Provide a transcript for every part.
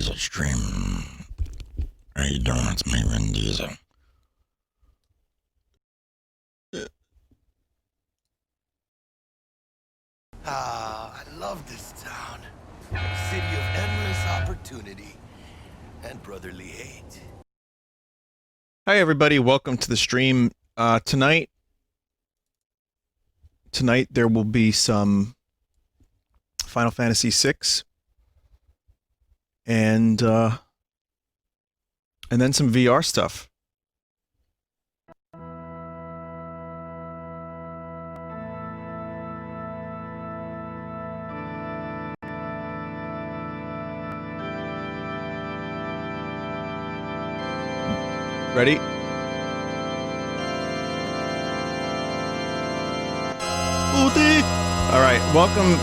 Diesel stream. How you doing? It's me, Vin Diesel. I love this town. A city of endless opportunity and brotherly hate. Hi everybody, welcome to the stream. Tonight there will be some Final Fantasy VI and then some VR stuff. Ready? Alright, welcome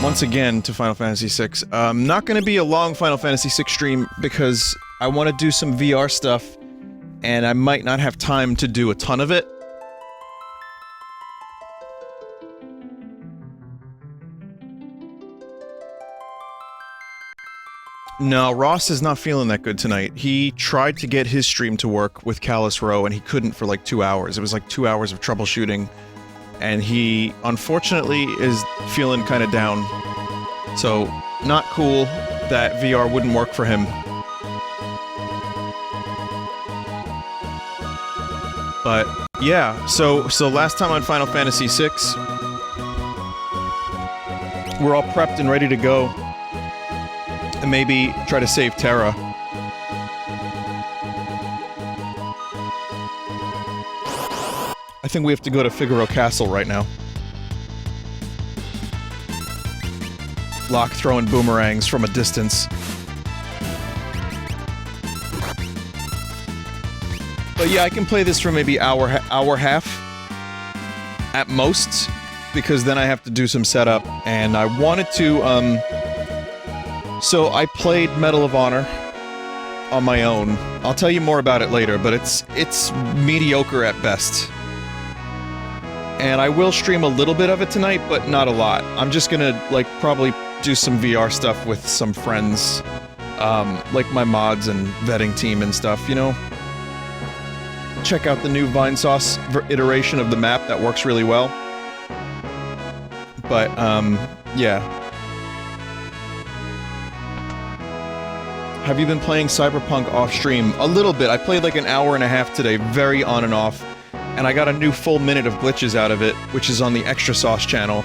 once again to Final Fantasy VI. Not gonna be a long Final Fantasy VI stream because I want to do some VR stuff and I might not have time to do a ton of it. No, Ross is not feeling that good tonight. He tried to get his stream to work with Callus Row and he couldn't for like 2 hours. It was like 2 hours of troubleshooting. And he, unfortunately, is feeling kind of down. So, not cool that VR wouldn't work for him. But, yeah, so last time on Final Fantasy VI, we're all prepped and ready to go. And maybe try to save Terra. I think we have to go to Figaro Castle right now. Locke throwing boomerangs from a distance. But yeah, I can play this for maybe hour half at most, because then I have to do some setup, and I wanted to, so I played Medal of Honor on my own. I'll tell you more about it later, but it's mediocre at best. And I will stream a little bit of it tonight, but not a lot. I'm just gonna, like, probably do some VR stuff with some friends. Like my mods and vetting team and stuff, you know? Check out the new Vinesauce iteration of the map that works really well. But, yeah. Have you been playing Cyberpunk off-stream? A little bit. I played like an hour and a half today, very on and off. And I got a new full minute of glitches out of it, which is on the Extra Sauce channel.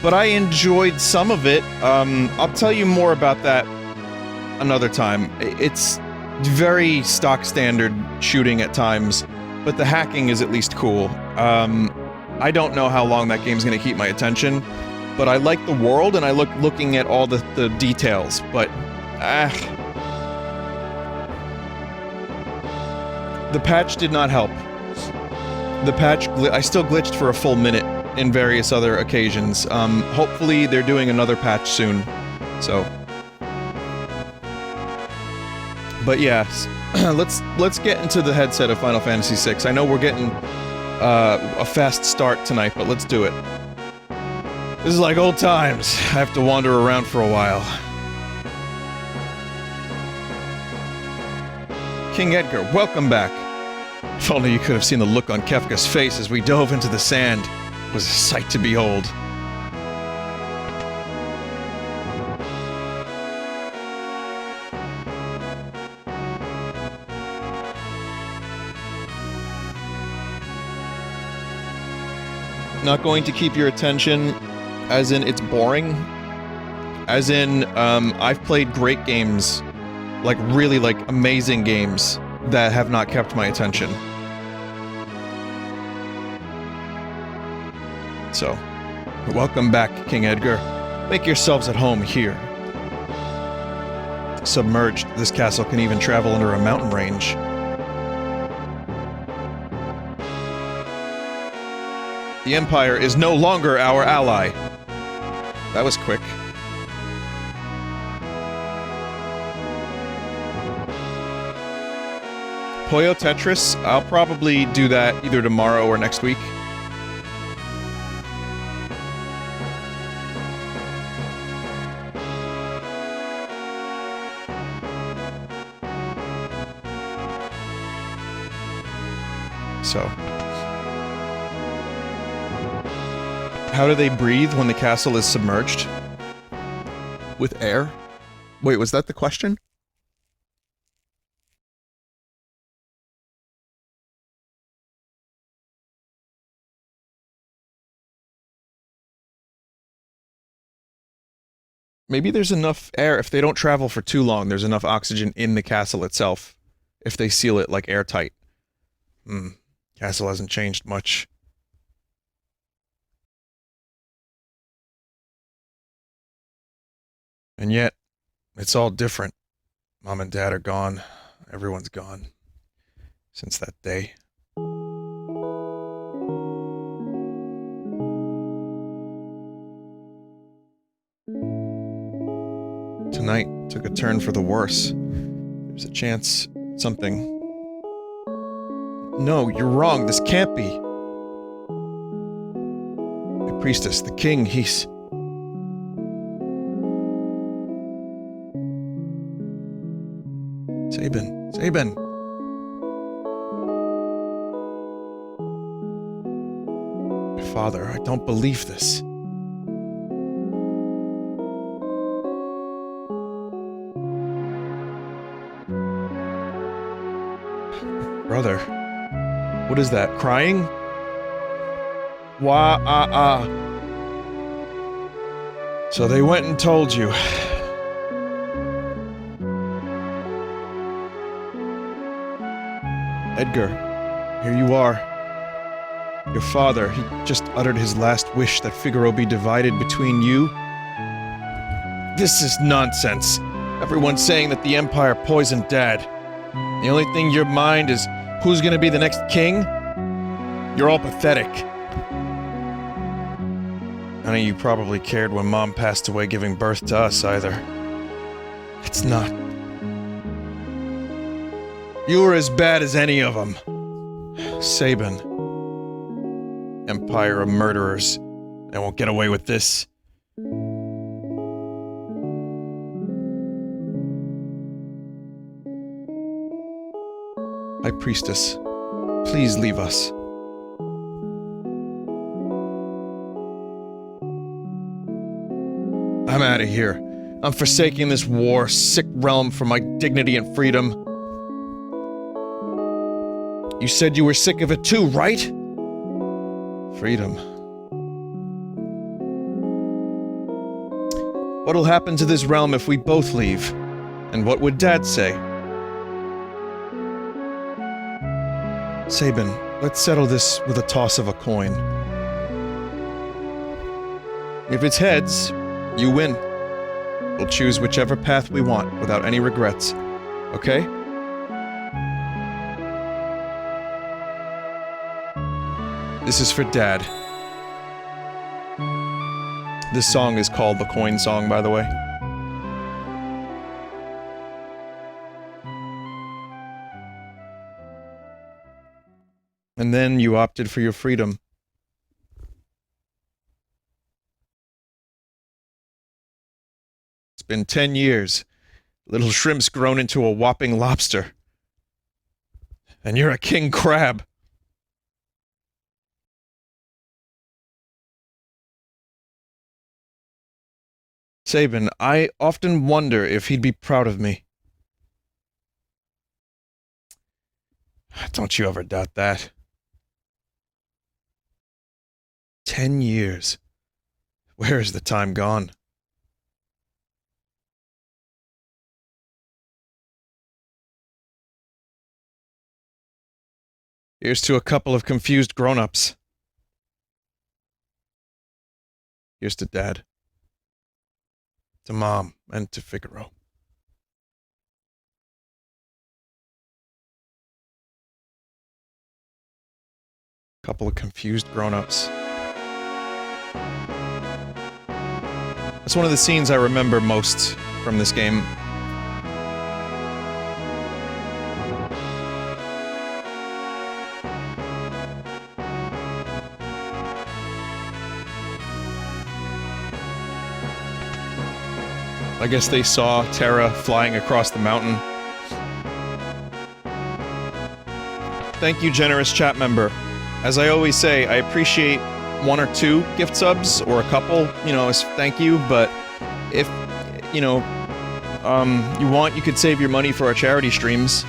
But I enjoyed some of it. I'll tell you more about that another time. It's very stock standard shooting at times, but the hacking is at least cool. I don't know how long that game's gonna keep my attention, but I like the world and I looking at all the details, but the patch did not help. The patch, I still glitched for a full minute in various other occasions. Hopefully they're doing another patch soon, so. But yeah, let's get into the headset of Final Fantasy VI. I know we're getting a fast start tonight, but let's do it. This is like old times. I have to wander around for a while. King Edgar, welcome back. If only you could have seen the look on Kefka's face as we dove into the sand. It was a sight to behold. Not going to keep your attention, as in it's boring. As in, I've played great games, like really like amazing games, that have not kept my attention. So, welcome back, King Edgar. Make yourselves at home here. Submerged, this castle can even travel under a mountain range. The Empire is no longer our ally. That was quick. Puyo Tetris, I'll probably do that either tomorrow or next week. so. How do they breathe when the castle is submerged? With air? Wait, was that the question? Maybe there's enough air, if they don't travel for too long, there's enough oxygen in the castle itself. If they seal it, like, airtight. Castle hasn't changed much. And yet, it's all different. Mom and Dad are gone. Everyone's gone. Since that day. Tonight took a turn for the worse. There's a chance something... No, you're wrong. This can't be. The priestess, the king, he's... Sabin. My father, I don't believe this. Brother, what is that, crying? Wah-ah-ah. So they went and told you. Edgar, here you are. Your father, he just uttered his last wish that Figaro be divided between you. This is nonsense. Everyone's saying that the Empire poisoned Dad. The only thing in your mind is who's gonna be the next king? You're all pathetic. None of you probably cared when Mom passed away giving birth to us, either. It's not. You were as bad as any of them. Sabin. Empire of murderers. They won't get away with this. High Priestess, please leave us. I'm out of here. I'm forsaking this war, sick realm for my dignity and freedom. You said you were sick of it too, right? Freedom. What'll happen to this realm if we both leave? And what would Dad say? Sabin, let's settle this with a toss of a coin. If it's heads, you win. We'll choose whichever path we want without any regrets. Okay? This is for Dad. This song is called the Coin Song, by the way. And then you opted for your freedom. It's been 10 years. Little shrimp's grown into a whopping lobster. And you're a king crab. Sabin, I often wonder if he'd be proud of me. Don't you ever doubt that. 10 years. Where has the time gone? Here's to a couple of confused grown-ups. Here's to Dad. To Mom, and to Figaro. Couple of confused grown-ups. That's one of the scenes I remember most from this game. I guess they saw Terra flying across the mountain. Thank you, generous chat member. As I always say, I appreciate 1 or 2 gift subs, or a couple, you know, as thank you, but if, you know, you want, you could save your money for our charity streams.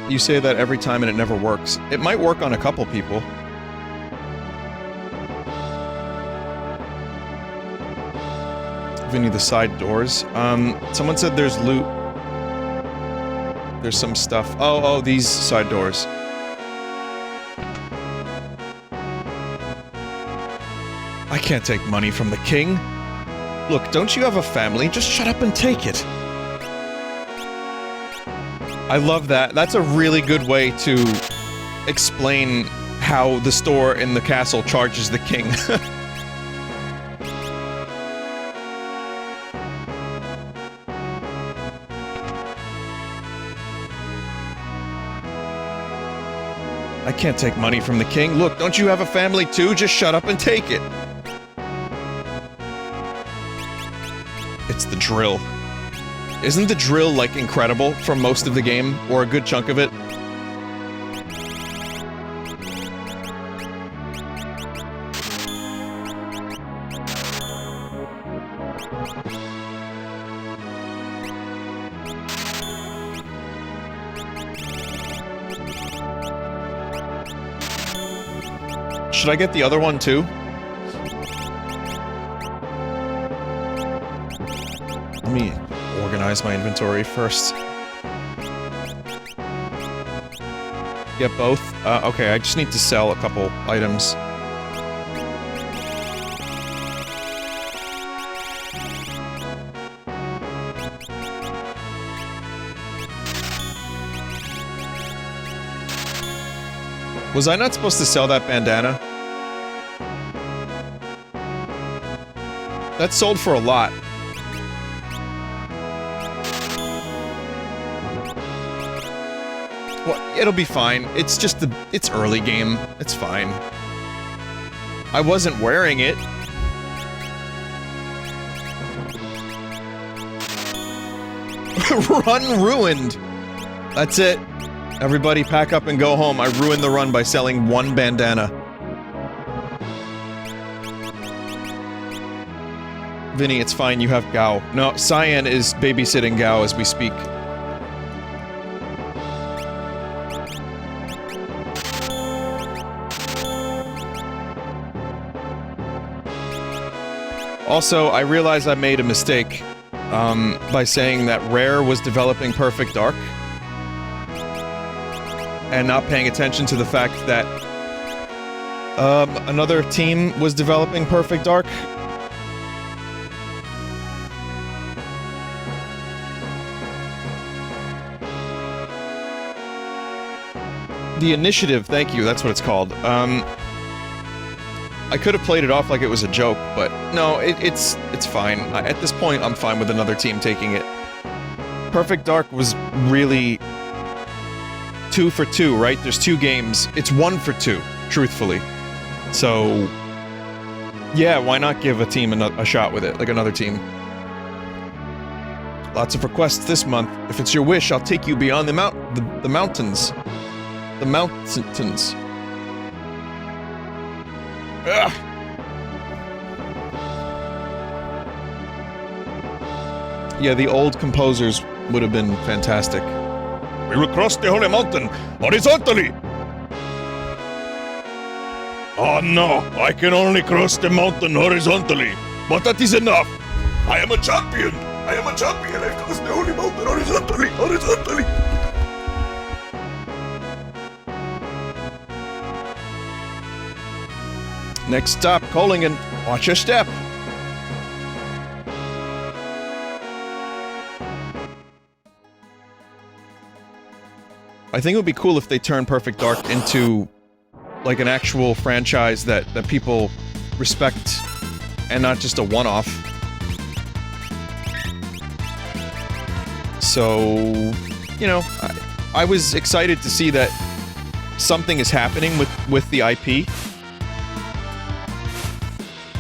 You say that every time and it never works. It might work on a couple people. Vinny, the side doors. Someone said there's loot. There's some stuff. Oh, these side doors. I can't take money from the king. Look, don't you have a family? Just shut up and take it. I love that. That's a really good way to explain how the store in the castle charges the king. I can't take money from the king. Look, don't you have a family too? Just shut up and take it. It's the drill. Isn't the drill, like, incredible for most of the game, or a good chunk of it? Should I get the other one, too? Let me organize my inventory first. Get both? Okay, I just need to sell a couple items. Was I not supposed to sell that bandana? That sold for a lot. Well, it'll be fine. It's just it's early game. It's fine. I wasn't wearing it. Run ruined. That's it. Everybody pack up and go home. I ruined the run by selling one bandana. Vinny, it's fine, you have Gao. No, Cyan is babysitting Gao as we speak. Also, I realized I made a mistake, by saying that Rare was developing Perfect Dark, and not paying attention to the fact that, another team was developing Perfect Dark. The Initiative, thank you, that's what it's called. I could have played it off like it was a joke, but no, it's fine. At this point, I'm fine with another team taking it. Perfect Dark was really 2 for 2, right? There's 2 games. It's 1 for 2, truthfully. So, yeah, why not give a team a shot with it, like another team? Lots of requests this month. If it's your wish, I'll take you beyond the mountains. The mountains. Ugh. Yeah, the old composers would have been fantastic. We will cross the holy mountain horizontally! Oh no, I can only cross the mountain horizontally. But that is enough. I am a champion. I am a champion. I crossed the holy mountain horizontally. Next stop, Collingen. Watch your step. I think it would be cool if they turned Perfect Dark into, like, an actual franchise that people respect, and not just a one-off. So, you know, I was excited to see that something is happening with the IP.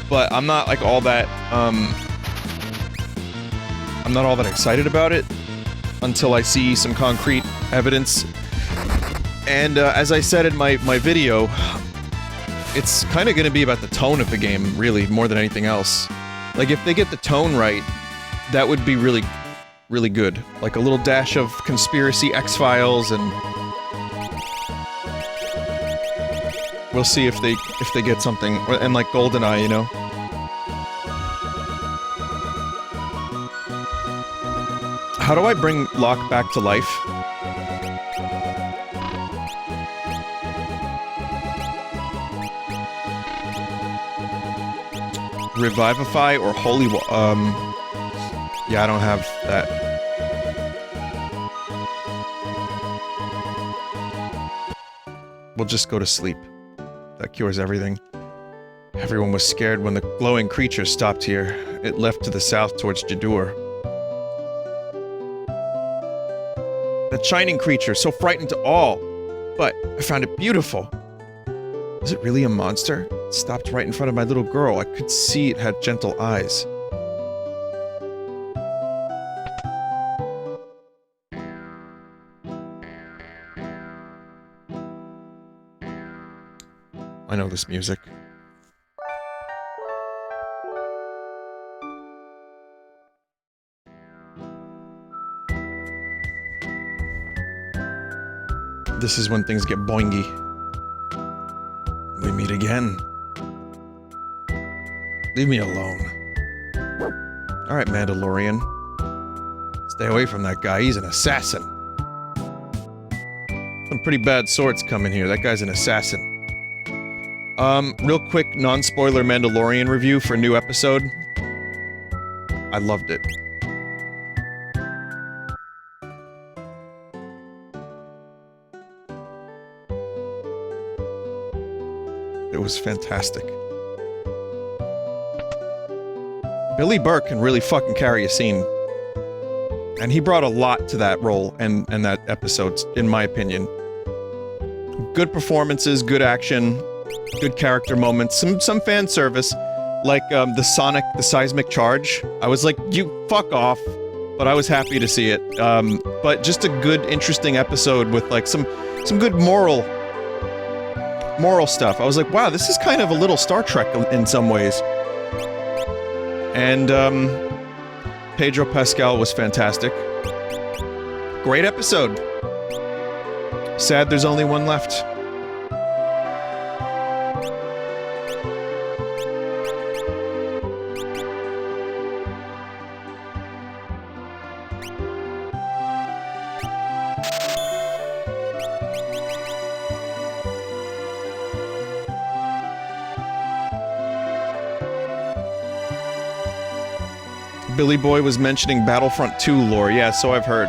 But I'm not like all that, I'm not all that excited about it until I see some concrete evidence. And as I said in my video, it's kind of going to be about the tone of the game, really, more than anything else. Like, if they get the tone right, that would be really, really good. Like a little dash of conspiracy X-Files, and we'll see if they get something, and like GoldenEye, you know. How do I bring Locke back to life? Revivify or Holy yeah, I don't have that. We'll just go to sleep. That cures everything. Everyone was scared when the glowing creature stopped here. It left to the south towards Jidoor. That shining creature, so frightened to all. But I found it beautiful. Was it really a monster? It stopped right in front of my little girl. I could see it had gentle eyes. I know this music. This is when things get boingy. We meet again. Leave me alone. Alright, Mandalorian. Stay away from that guy, he's an assassin. Some pretty bad swords coming here, that guy's an assassin. Real quick, non-spoiler Mandalorian review for a new episode. I loved it. It was fantastic. Billy Burke can really fucking carry a scene. And he brought a lot to that role and that episode, in my opinion. Good performances, good action, good character moments, some fan service, like the seismic charge. I was like, you fuck off, but I was happy to see it. But just a good, interesting episode with like some good moral stuff. I was like, wow, this is kind of a little Star Trek in some ways. And Pedro Pascal was fantastic. Great episode. Sad there's only one left. Billy Boy was mentioning Battlefront 2 lore. Yeah, so I've heard.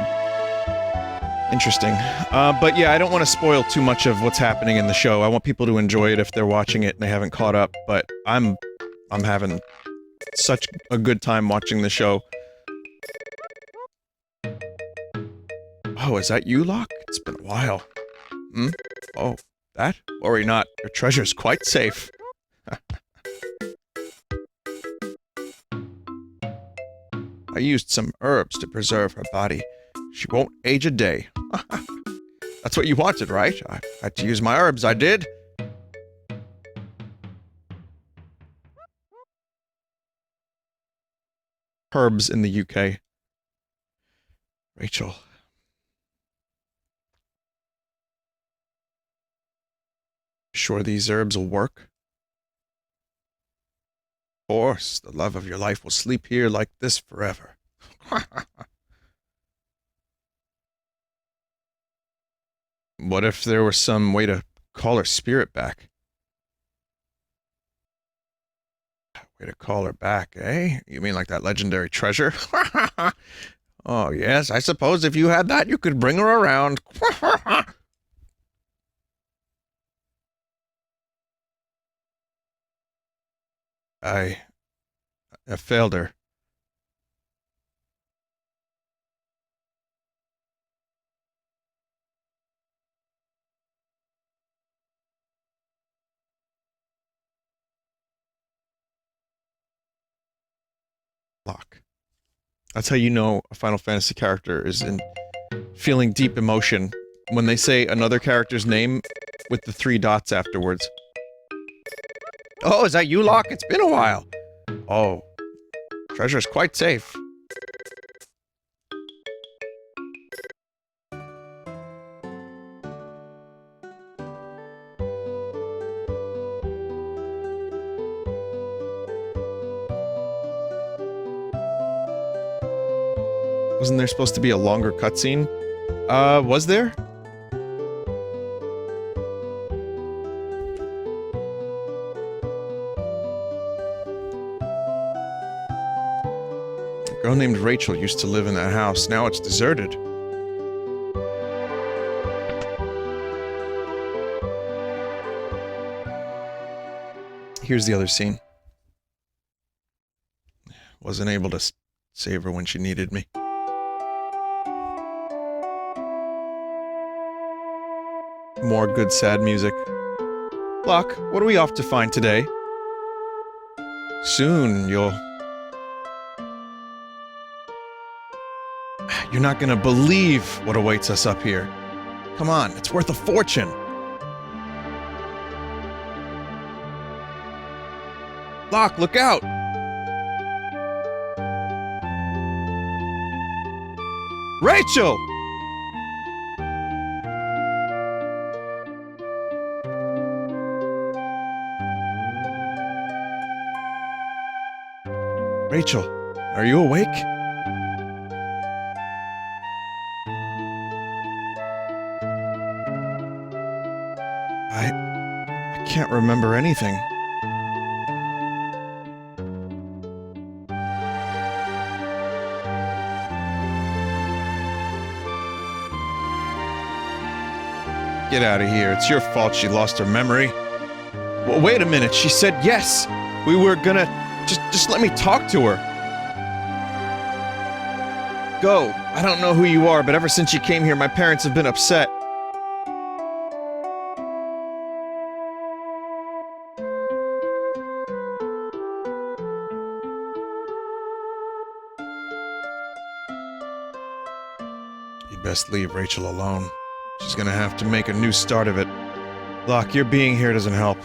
Interesting. But yeah, I don't want to spoil too much of what's happening in the show. I want people to enjoy it if they're watching it and they haven't caught up, but I'm having such a good time watching the show. Oh, is that you, Locke? It's been a while. Hmm? Oh, that? Worry not. Your treasure's quite safe. I used some herbs to preserve her body. She won't age a day. That's what you wanted, right? I had to use my herbs, I did. Herbs in the UK. Rachel. Sure these herbs will work? Of course, the love of your life will sleep here like this forever. What if there was some way to call her spirit back? Way to call her back, eh? You mean like that legendary treasure? Oh, yes, I suppose if you had that, you could bring her around. I failed her. Locke. That's how you know a Final Fantasy character is feeling deep emotion when they say another character's name with the 3 dots afterwards. Oh, is that you, Locke? It's been a while. Oh, treasure's quite safe. Wasn't there supposed to be a longer cutscene? Was there? A girl named Rachel used to live in that house. Now it's deserted. Here's the other scene. Wasn't able to save her when she needed me. More good sad music. Locke, what are we off to find today? Soon, you're not gonna believe what awaits us up here. Come on, it's worth a fortune. Locke, look out! Rachel! Rachel, are you awake? I can't remember anything. Get out of here. It's your fault she lost her memory. Well, wait a minute. She said yes. We were gonna... Just let me talk to her. Go. I don't know who you are, but ever since you came here, my parents have been upset. You'd best leave Rachel alone. She's gonna have to make a new start of it. Locke, your being here doesn't help.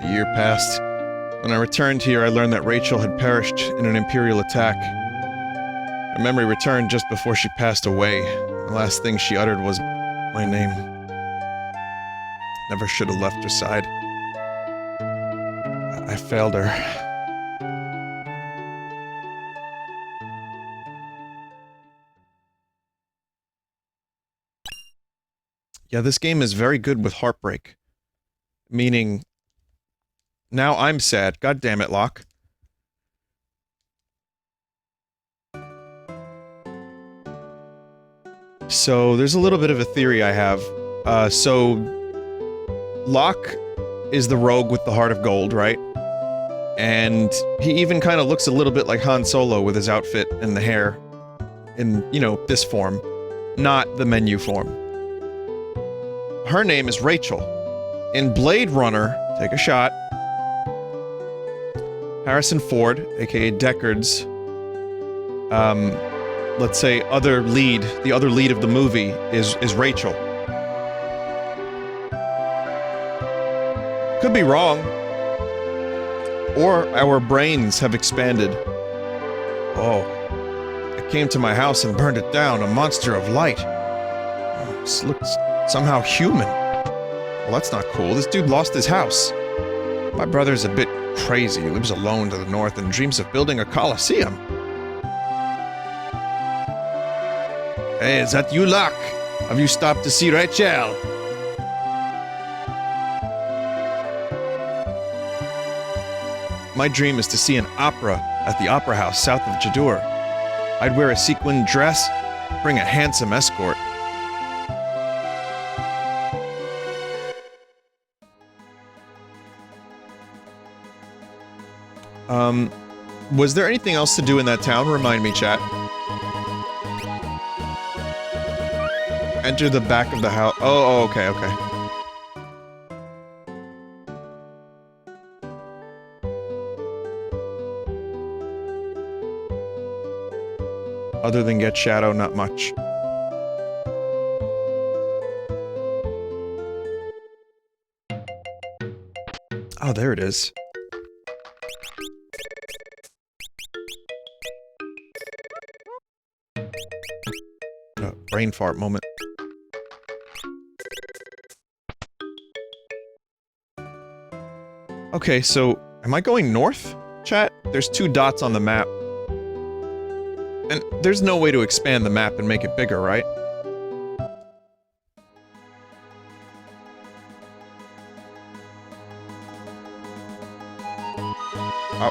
A year passed. When I returned here, I learned that Rachel had perished in an Imperial attack. Her memory returned just before she passed away. The last thing she uttered was my name. Never should have left her side. I failed her. Yeah, this game is very good with heartbreak. Meaning, now I'm sad. God damn it, Locke. So, there's a little bit of a theory I have. Locke is the rogue with the heart of gold, right? And he even kind of looks a little bit like Han Solo with his outfit and the hair. In, you know, this form. Not the menu form. Her name is Rachel. In Blade Runner, take a shot. Harrison Ford, aka Deckard's, let's say the other lead of the movie is Rachel. Could be wrong. Or our brains have expanded. Oh. It came to my house and burned it down, a monster of light. Oh, this looks somehow human. Well, that's not cool. This dude lost his house. My brother's a bit crazy. He lives alone to the north and dreams of building a coliseum. Hey, is that you, Locke? Have you stopped to see Rachel? My dream is to see an opera at the Opera House south of Jidoor. I'd wear a sequin dress, bring a handsome escort. Was there anything else to do in that town? Remind me, chat. Enter the back of the house. Oh, okay, okay. Other than get shadow, not much. Oh, there it is. Brain fart moment. Okay, so am I going north, chat? There's 2 dots on the map. And there's no way to expand the map and make it bigger, right?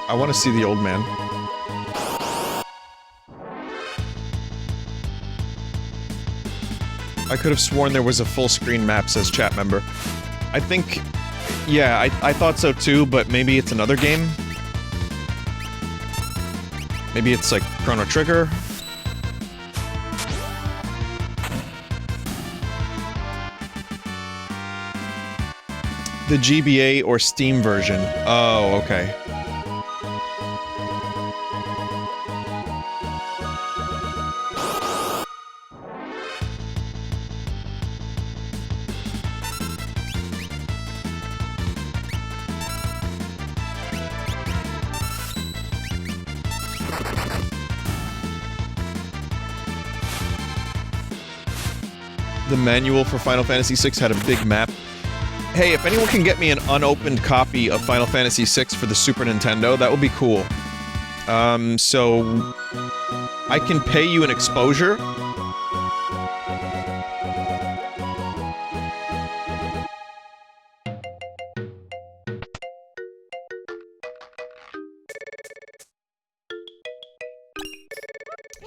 I want to see the old man. I could have sworn there was a full screen map, says chat member. I think... yeah, I thought so too, but maybe it's another game? Maybe it's like Chrono Trigger? The GBA or Steam version. Oh, okay. The manual for Final Fantasy VI had a big map. Hey, if anyone can get me an unopened copy of Final Fantasy VI for the Super Nintendo, that would be cool. So... I can pay you an exposure.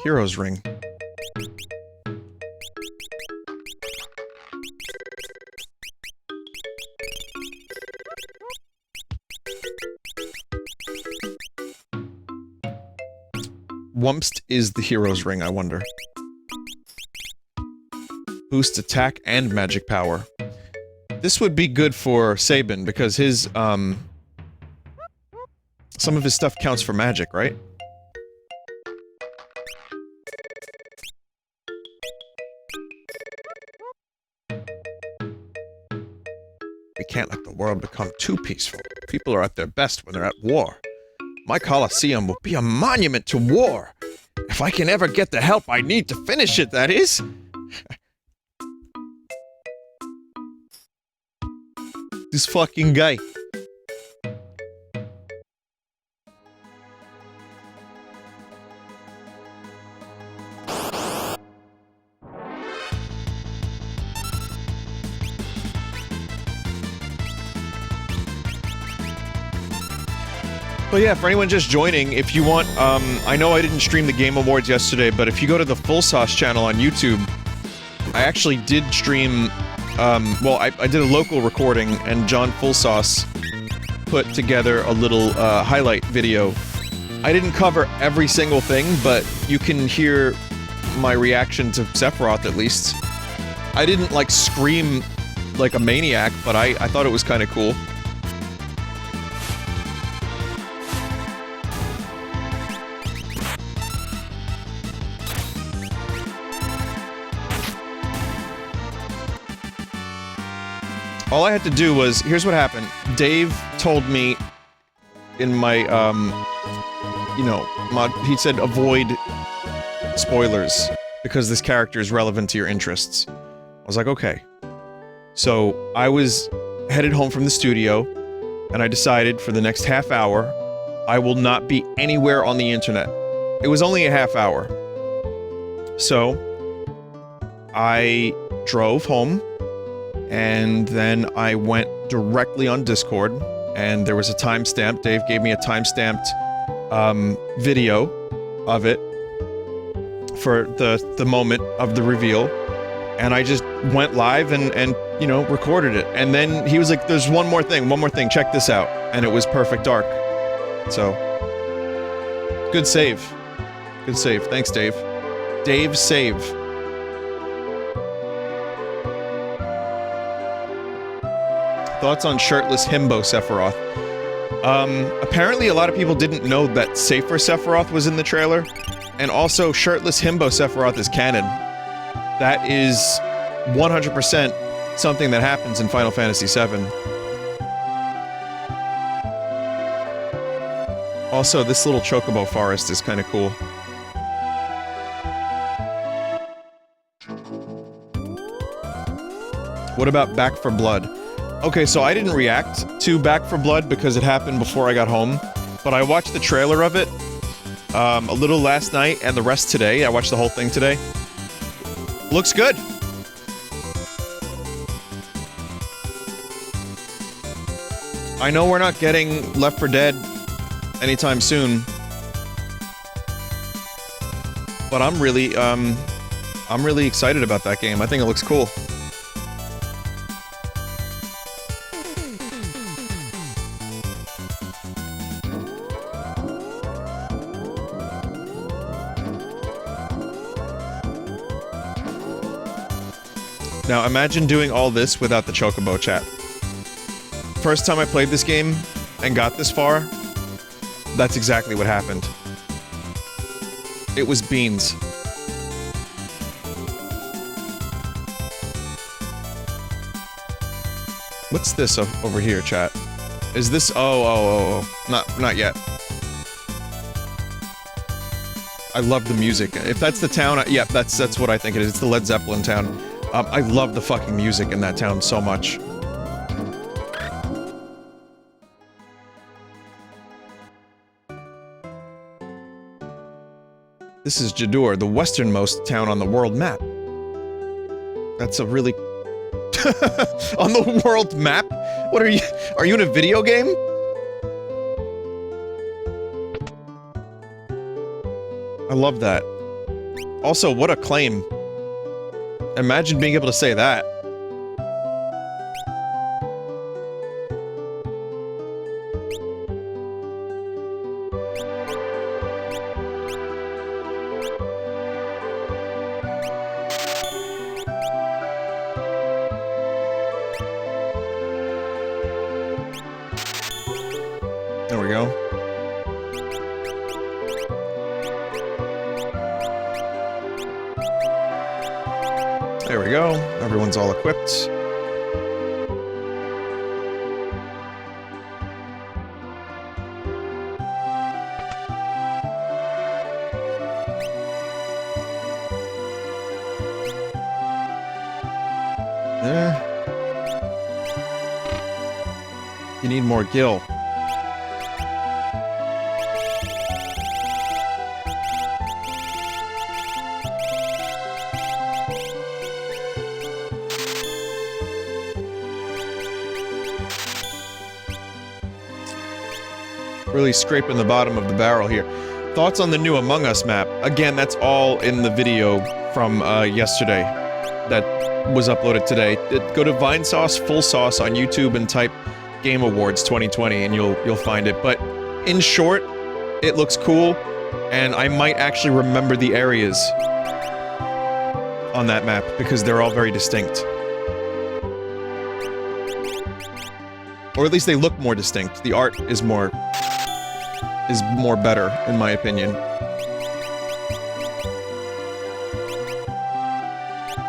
Hero's Ring. Wumpst is the hero's ring, I wonder. Boosts attack and magic power. This would be good for Sabin, because his, some of his stuff counts for magic, right? We can't let the world become too peaceful. People are at their best when they're at war. My Colosseum will be a monument to war! If I can ever get the help I need to finish it, that is! This fucking guy. But yeah, for anyone just joining, if you want, I know I didn't stream the Game Awards yesterday, but if you go to the Full Sauce channel on YouTube, I actually did stream, well, I did a local recording, and John Full Sauce put together a little, highlight video. I didn't cover every single thing, but you can hear my reaction to Sephiroth, at least. I didn't, like, scream like a maniac, but I thought it was kinda cool. All I had to do was, here's what happened. Dave told me in my, you know, he said avoid spoilers because this character is relevant to your interests. I was like, okay. So, I was headed home from the studio, and I decided for the next half hour, I will not be anywhere on the internet. It was only a half hour. So, I drove home, and then I went directly on Discord, and there was a timestamp. Dave gave me a timestamped, video of it for the moment of the reveal, and I just went live and, you know, recorded it. And then he was like, there's one more thing, check this out. And it was Perfect Dark. So, good save. Good save. Thanks, Dave. Dave save. Thoughts on shirtless himbo Sephiroth? Apparently a lot of people didn't know that Safer Sephiroth was in the trailer, and also shirtless himbo Sephiroth is canon. That is 100% something that happens in Final Fantasy VII. Also, this little chocobo forest is kind of cool. What about Back 4 Blood? Okay, so I didn't react to Back 4 Blood because it happened before I got home, but I watched the trailer of it a little last night and the rest today. I watched the whole thing today. Looks good. I know we're not getting Left 4 Dead anytime soon, but I'm really excited about that game. I think it looks cool. Now imagine doing all this without the chocobo chat. First time I played this game and got this far, that's exactly what happened. It was beans. What's this over here, chat? Is this— oh. Not yet. I love the music. If that's the town, yeah, that's what I think it is. It's the Led Zeppelin town. I love the fucking music in that town so much. This is Jidoor, the westernmost town on the world map. That's a really... on the world map? What are you— are you in a video game? I love that. Also, what a claim. Imagine being able to say that. There we go. There we go. Everyone's all equipped. You need more gil. Really scraping the bottom of the barrel here. Thoughts on the new Among Us map? Again, that's all in the video from yesterday that was uploaded today. Go to Vinesauce Full Sauce on YouTube and type Game Awards 2020 and you'll find it. But in short, it looks cool, and I might actually remember the areas on that map because they're all very distinct. Or at least they look more distinct. The art is more better, in my opinion.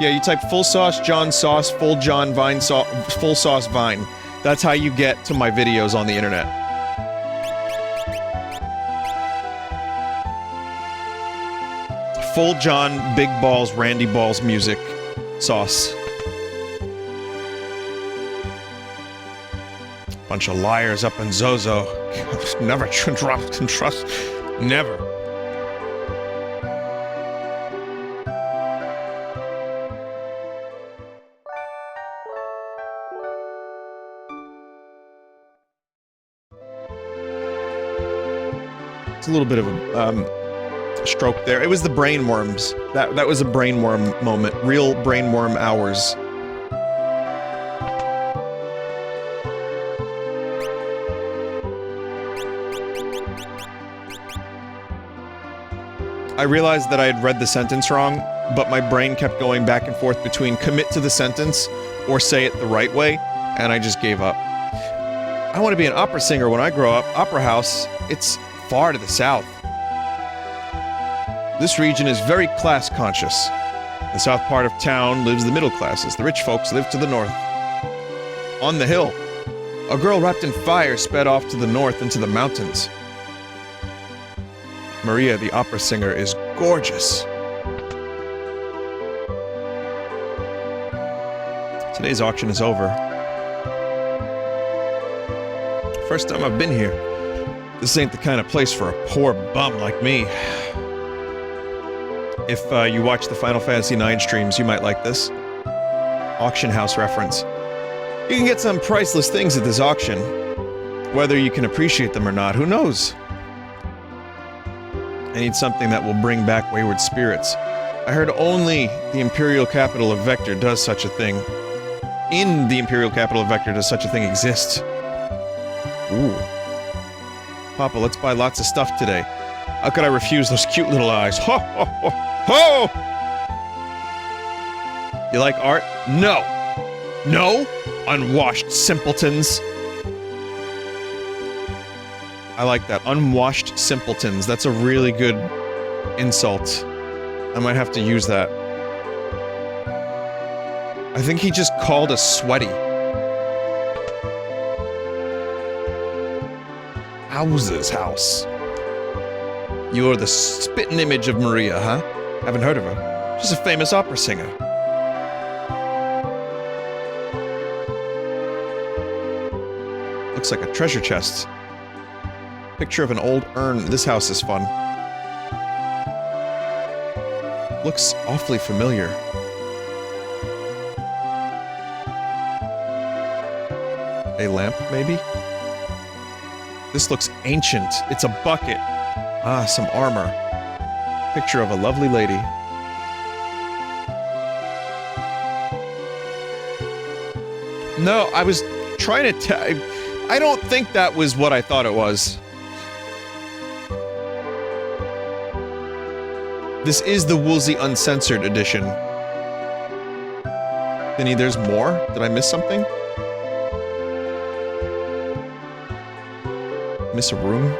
Yeah, you type full sauce, John sauce, full John Vine sauce, full sauce Vine. That's how you get to my videos on the internet. Full John, Big Balls, Randy Balls music sauce. Bunch of liars up in Zozo. Never trust. Never. It's a little bit of a stroke there. It was the brainworms. That was a brainworm moment. Real brainworm hours. I realized that I had read the sentence wrong, but my brain kept going back and forth between commit to the sentence or say it the right way, and I just gave up. I want to be an opera singer when I grow up. Opera house, it's far to the south. This region is very class conscious. The south part of town lives the middle classes. The rich folks live to the north. On the hill, a girl wrapped in fire sped off to the north into the mountains. Maria, the opera singer, is gorgeous. Today's auction is over. First time I've been here. This ain't the kind of place for a poor bum like me. If you watch the Final Fantasy IX streams, you might like this. Auction house reference. You can get some priceless things at this auction. Whether you can appreciate them or not, who knows? I need something that will bring back wayward spirits. I heard only the Imperial capital of Vector does such a thing. In the Imperial capital of Vector does such a thing exist. Ooh. Papa, let's buy lots of stuff today. How could I refuse those cute little eyes? Ho, ho, ho, ho! You like art? No! No? Unwashed simpletons. I like that. Unwashed simpletons. That's a really good insult. I might have to use that. I think he just called us sweaty. House's house. You're the spitting image of Maria, huh? Haven't heard of her. She's a famous opera singer. Looks like a treasure chest. Picture of an old urn. This house is fun. Looks awfully familiar. A lamp, maybe? This looks ancient. It's a bucket. Ah, some armor. Picture of a lovely lady. No, I was trying to tell... I don't think that was what I thought it was. This is the Woolsey Uncensored edition. Vinny, there's more? Did I miss something? Miss a room?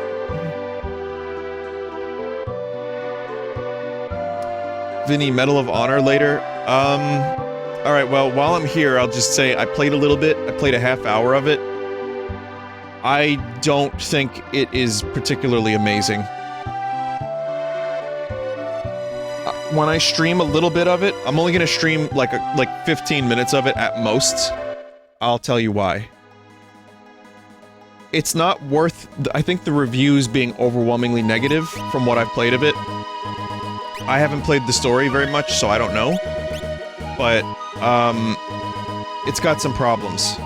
Vinny, Medal of Honor later? Alright, well, while I'm here, I'll just say I played a little bit. I played a half hour of it. I don't think it is particularly amazing. When I stream a little bit of it, I'm only gonna stream like 15 minutes of it at most. I'll tell you why. It's not worth, I think, the reviews being overwhelmingly negative from what I've played of it. I haven't played the story very much, so I don't know. But, it's got some problems.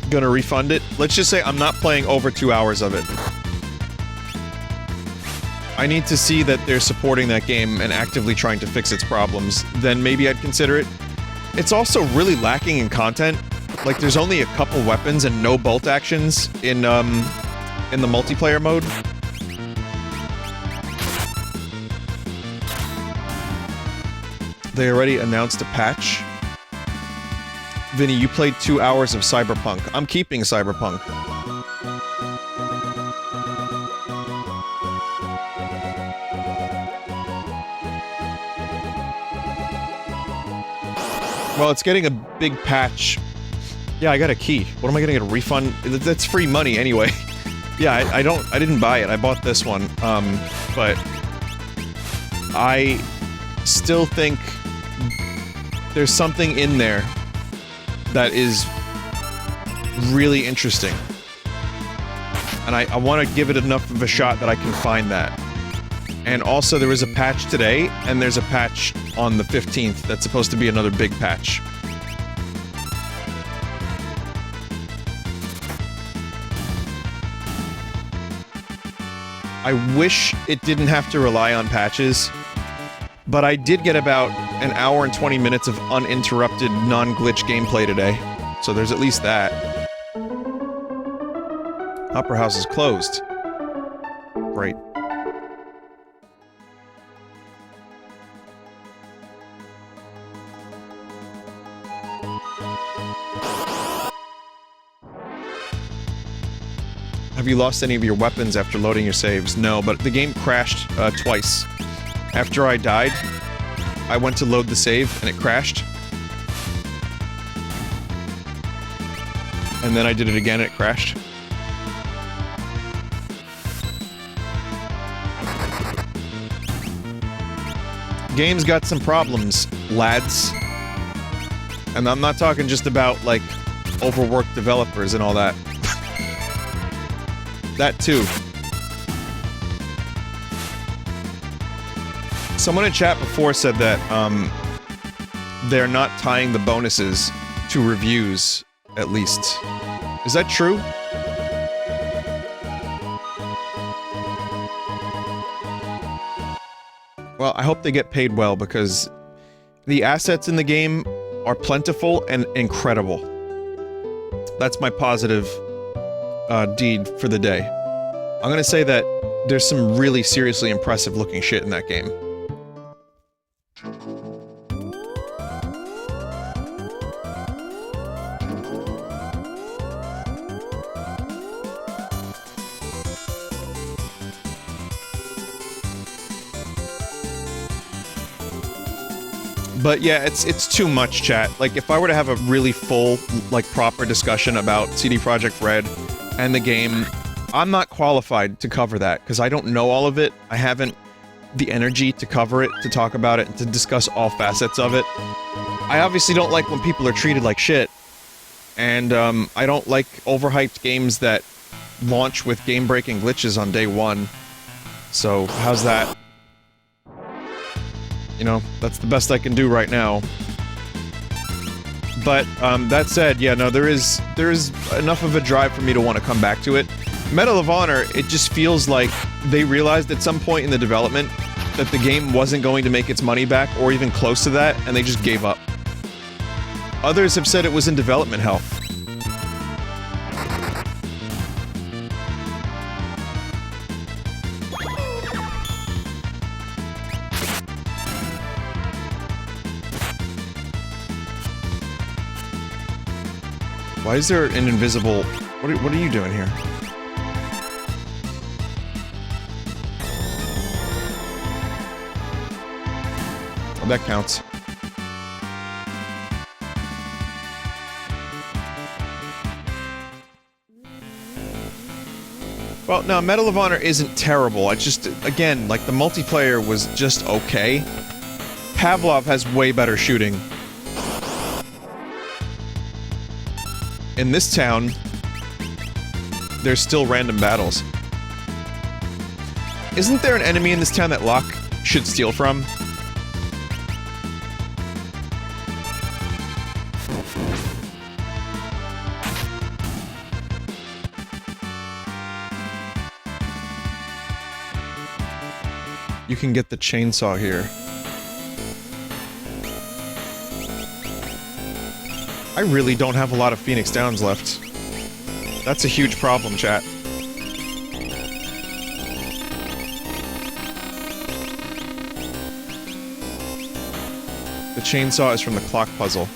Gonna refund it? Let's just say I'm not playing over 2 hours of it. I need to see that they're supporting that game and actively trying to fix its problems, then maybe I'd consider it. It's also really lacking in content. Like, there's only a couple weapons and no bolt actions in the multiplayer mode. They already announced a patch. Vinny, you played 2 hours of Cyberpunk. I'm keeping Cyberpunk. Well, it's getting a big patch. Yeah, I got a key. What am I gonna get, a refund? That's free money anyway. Yeah, I didn't buy it. I bought this one. But I still think there's something in there that is really interesting. And I want to give it enough of a shot that I can find that. And also, there was a patch today, and there's a patch on the 15th that's supposed to be another big patch. I wish it didn't have to rely on patches, but I did get about an hour and 20 minutes of uninterrupted, non-glitch gameplay today, so there's at least that. Opera House is closed. Great. Have you lost any of your weapons after loading your saves? No, but the game crashed twice. After I died, I went to load the save and it crashed. And then I did it again and it crashed. Game's got some problems, lads. And I'm not talking just about, like, overworked developers and all that. That too. Someone in chat before said that, they're not tying the bonuses to reviews, at least. Is that true? Well, I hope they get paid well, because the assets in the game are plentiful and incredible. That's my positive deed for the day. I'm gonna say that there's some really seriously impressive looking shit in that game. But yeah, it's too much, chat. Like, if I were to have a really full, like, proper discussion about CD Projekt Red and the game, I'm not qualified to cover that, because I don't know all of it. I haven't the energy to cover it, to talk about it, and to discuss all facets of it. I obviously don't like when people are treated like shit, and I don't like overhyped games that launch with game-breaking glitches on day one. So, how's that? You know, that's the best I can do right now. But, that said, yeah, no, there is enough of a drive for me to want to come back to it. Medal of Honor, it just feels like they realized at some point in the development that the game wasn't going to make its money back, or even close to that, and they just gave up. Others have said it was in development hell. Why is there an invisible... What are you doing here? Oh, that counts. Well, no, Medal of Honor isn't terrible. I just, again, like, the multiplayer was just okay. Pavlov has way better shooting. In this town, there's still random battles. Isn't there an enemy in this town that Locke should steal from? You can get the chainsaw here. I really don't have a lot of Phoenix Downs left. That's a huge problem, chat. The chainsaw is from the clock puzzle.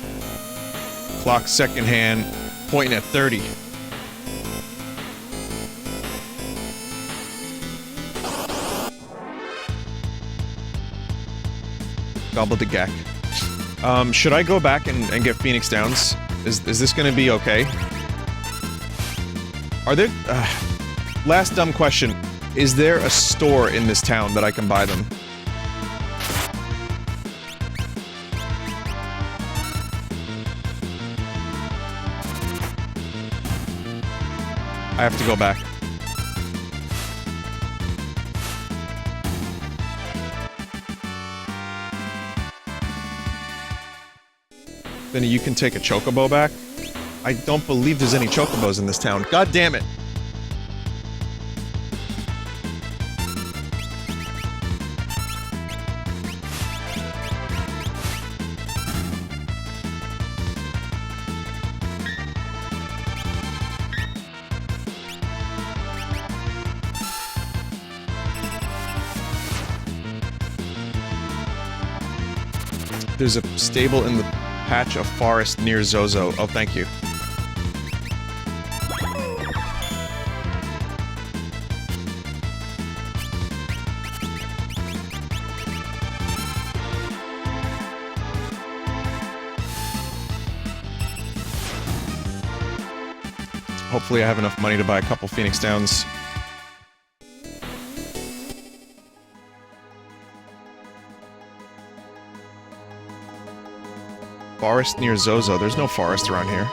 Clock second hand, pointing at 30. Gobbledygook. Should I go back and get Phoenix Downs? Is this gonna be okay? Are there... last dumb question. Is there a store in this town that I can buy them? I have to go back. Vinny, you can take a chocobo back? I don't believe there's any chocobos in this town. God damn it! There's a stable in the patch of forest near Zozo. Oh, thank you. hopefully I have enough money to buy a couple Phoenix Downs. Forest near Zozo. There's no forest around here.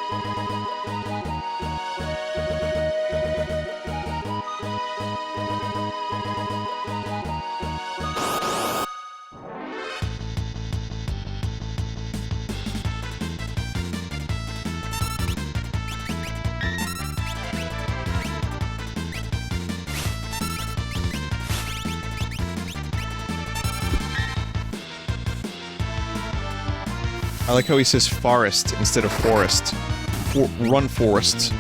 I like how he says forest instead of forest. Run forest.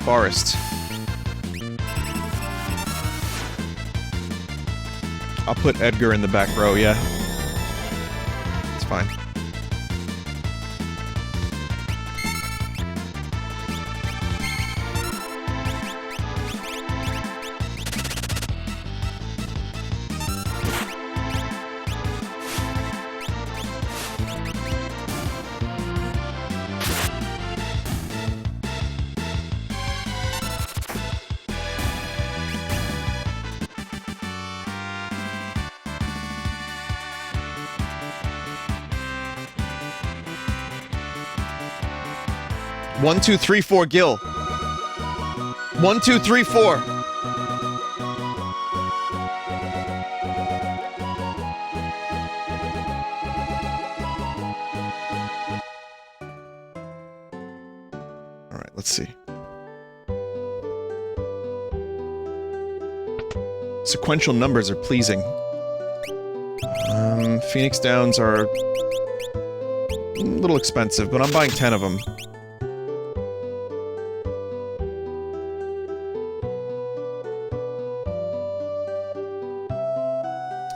Forest. I'll put Edgar in the back row, yeah. It's fine. One, two, three, four, Gil. 1, 2, 3, 4. Alright, let's see. Sequential numbers are pleasing. Phoenix Downs are a little expensive, but I'm buying 10 of them.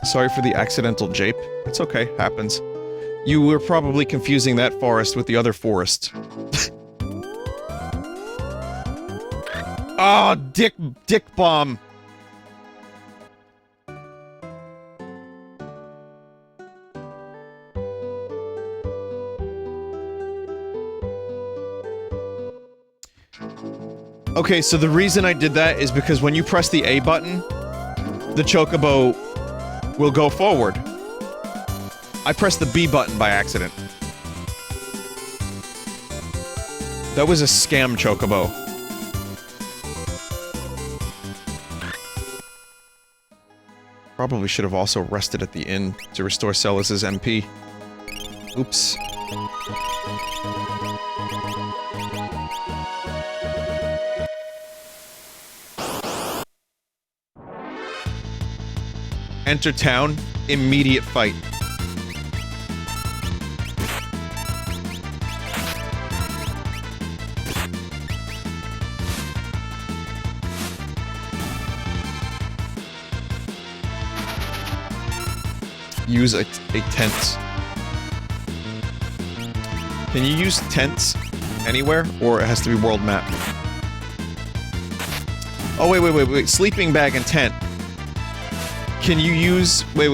Sorry for the accidental jape. It's okay, happens. You were probably confusing that forest with the other forest. Oh, dick bomb. Okay, so the reason I did that is because when you press the A button, the chocobo will go forward. I pressed the B button by accident. That was a scam chocobo. Probably should have also rested at the inn to restore Celis's MP. Oops. Enter town, immediate fight. Use a tent. Can you use tents anywhere, or it has to be world map? Oh, wait. Sleeping bag and tent. Can you use... Wait.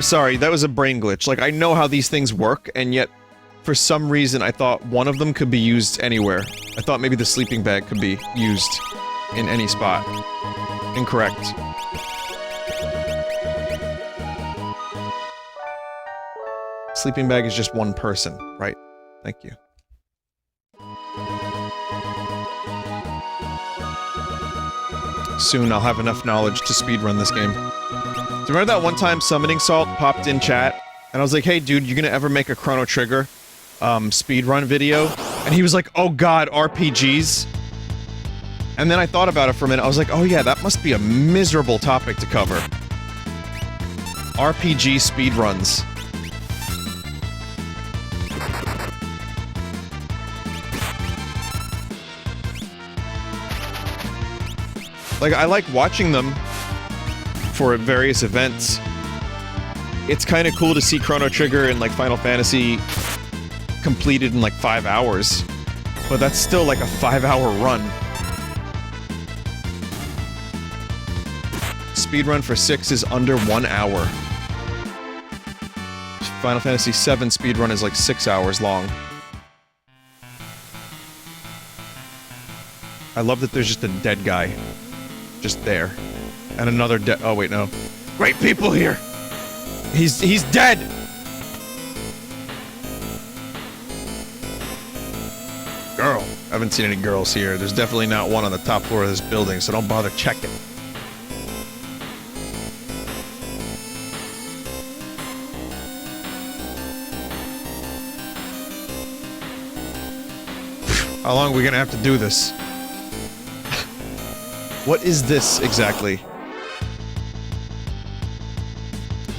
Sorry, that was a brain glitch. Like, I know how these things work, and yet, for some reason, I thought one of them could be used anywhere. I thought maybe the sleeping bag could be used in any spot. Incorrect. Sleeping bag is just one person, right? Thank you. Soon I'll have enough knowledge to speedrun this game. Do you remember that one time Summoning Salt popped in chat? And I was like, hey dude, you gonna ever make a Chrono Trigger, speedrun video? And he was like, oh god, RPGs? And then I thought about it for a minute, I was like, oh yeah, that must be a miserable topic to cover. RPG speedruns. Like, I like watching them for various events. It's kind of cool to see Chrono Trigger and, like, Final Fantasy completed in, like, 5 hours. But that's still, like, a 5-hour run. Speedrun for 6 is under 1 hour. Final Fantasy VII speedrun is like 6 hours long. I love that there's just a dead guy. Just there. And another dead- oh wait, no. Great people here! He's dead! Girl. I haven't seen any girls here. There's definitely not one on the top floor of this building, so don't bother checking. How long are we gonna have to do this? What is this exactly?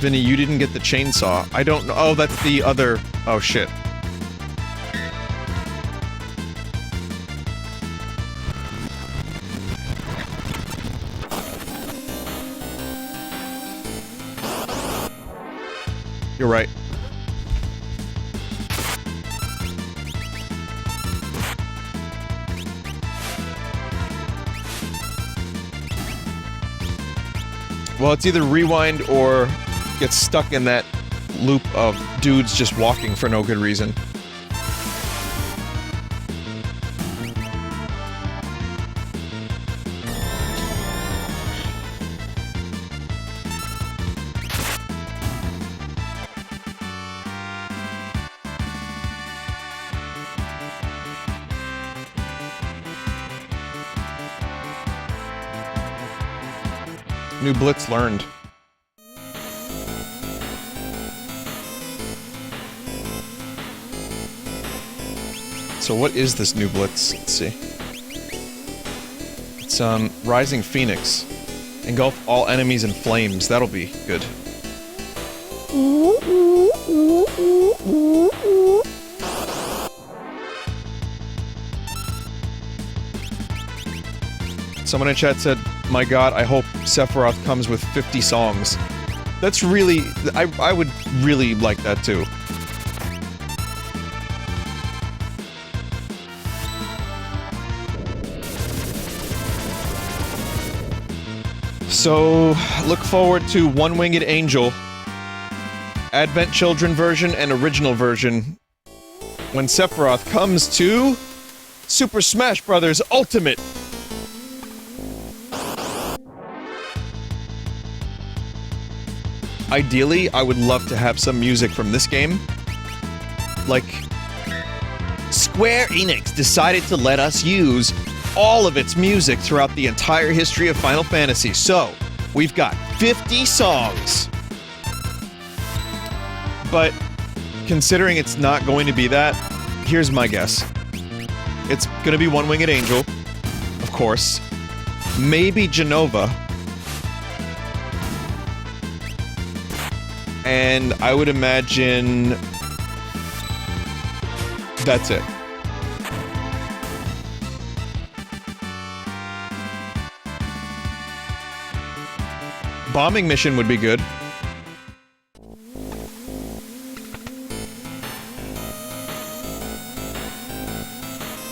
Vinny, you didn't get the chainsaw. I don't know. Oh, that's the other... oh, shit. You're right. Well, it's either rewind or get stuck in that loop of dudes just walking for no good reason. New Blitz learned. So what is this new Blitz? Let's see. It's, Rising Phoenix. Engulf all enemies in flames. That'll be good. Someone in chat said, my god, I hope Sephiroth comes with 50 songs. That's really... I would really like that too. So, look forward to One Winged Angel, Advent Children version and original version, when Sephiroth comes to Super Smash Bros. Ultimate! Ideally, I would love to have some music from this game. Like, Square Enix decided to let us use all of its music throughout the entire history of Final Fantasy. So, we've got 50 songs. But, considering it's not going to be that, here's my guess. It's gonna be One Winged Angel, of course. Maybe Genova. And I would imagine... that's it. Bombing mission would be good.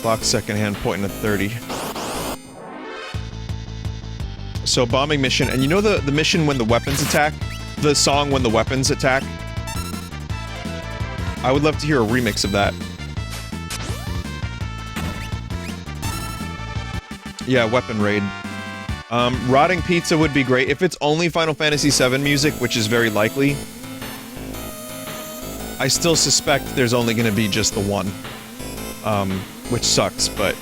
Block secondhand, pointing at 30. So bombing mission, and you know the mission when the weapons attack? The song when the weapons attack? I would love to hear a remix of that. Yeah, weapon raid. Rotting Pizza would be great. If it's only Final Fantasy VII music, which is very likely, I still suspect there's only gonna be just the one. Which sucks, but...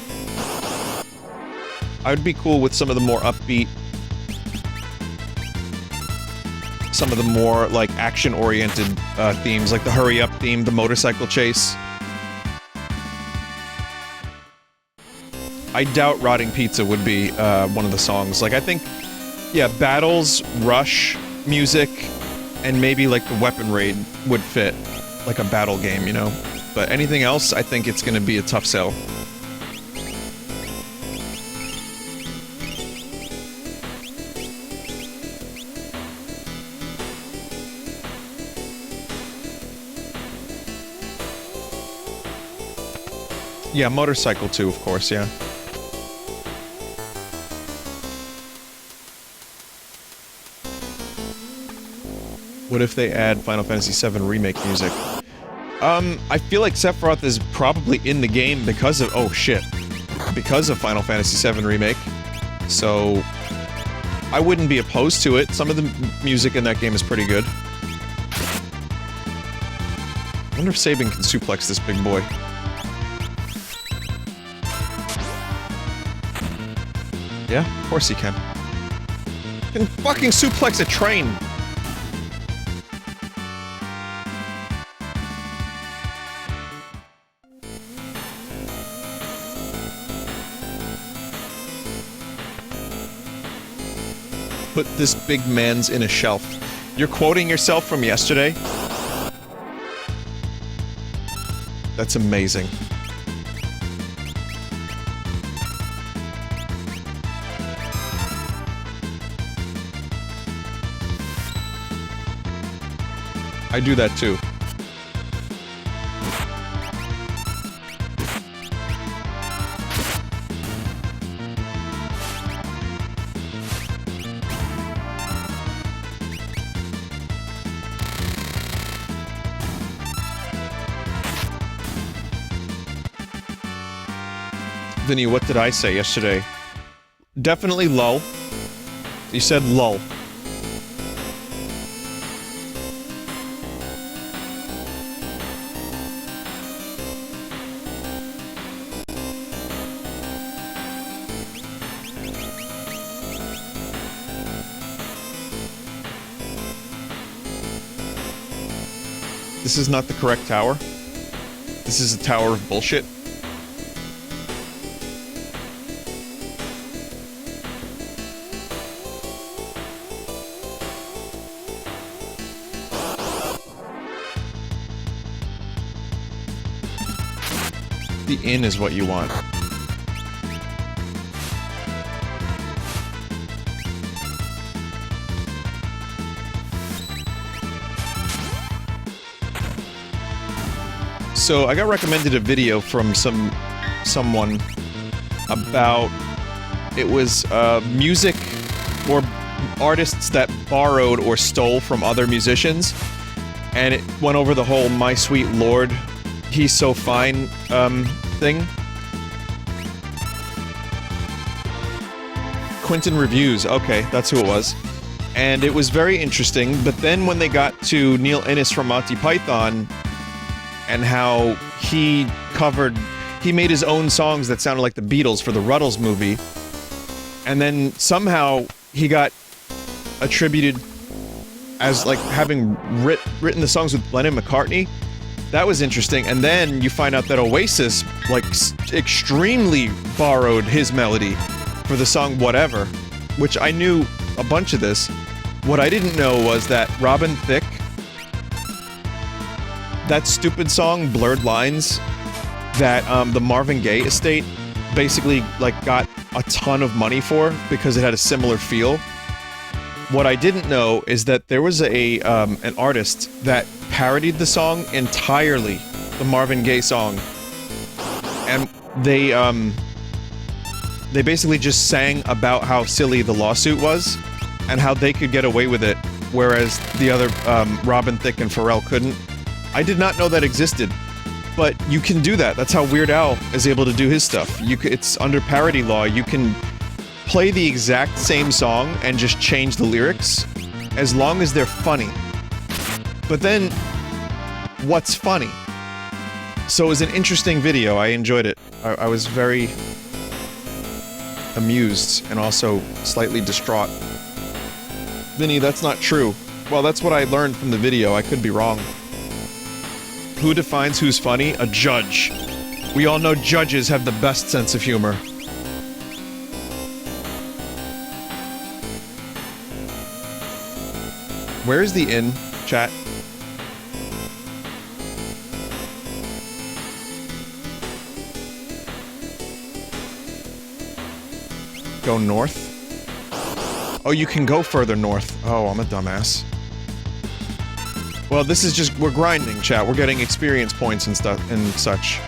I would be cool with some of the more upbeat... some of the more, like, action-oriented, themes, like the hurry-up theme, the motorcycle chase. I doubt Rotting Pizza would be, one of the songs. Like, I think, yeah, battles, rush, music, and maybe, like, the weapon raid would fit. Like a battle game, you know? But anything else, I think it's gonna be a tough sell. Yeah, motorcycle too, of course, yeah. What if they add Final Fantasy VII Remake music? I feel like Sephiroth is probably in the game because of- oh shit. Because of Final Fantasy VII Remake. So... I wouldn't be opposed to it. Some of the music in that game is pretty good. I wonder if Sabin can suplex this big boy. Yeah, of course he can. He can fucking suplex a train! Put this big man's in a shelf. You're quoting yourself from yesterday? That's amazing. I do that too. Vinny, what did I say yesterday? Definitely lull. You said lull. This is not the correct tower. This is a tower of bullshit. The inn is what you want. So I got recommended a video from someone about it was music or artists that borrowed or stole from other musicians, and it went over the whole "My Sweet Lord, He's So Fine" thing. Quentin Reviews, okay, that's who it was. And it was very interesting, but then when they got to Neil Innes from Monty Python, and how he made his own songs that sounded like the Beatles for the Ruddles movie, and then somehow he got attributed as, like, having written the songs with Lennon McCartney. That was interesting, and then you find out that Oasis, like, extremely borrowed his melody for the song Whatever, which I knew a bunch of this. What I didn't know was that Robin Thicke, that stupid song, Blurred Lines, that the Marvin Gaye estate basically, like, got a ton of money for because it had a similar feel. What I didn't know is that there was an artist that parodied the song entirely, the Marvin Gaye song, and they basically just sang about how silly the lawsuit was and how they could get away with it, whereas the other Robin Thicke and Pharrell couldn't. I did not know that existed, but you can do that. That's how Weird Al is able to do his stuff. It's under parody law. You can play the exact same song and just change the lyrics, as long as they're funny. But then, what's funny? So it was an interesting video. I enjoyed it. I was very amused and also slightly distraught. Vinny, that's not true. Well, that's what I learned from the video. I could be wrong. Who defines who's funny? A judge. We all know judges have the best sense of humor. Where is the inn, chat? Go north? Oh, you can go further north. Oh, I'm a dumbass. Well, this is just, we're grinding, chat. We're getting experience points and stuff and such.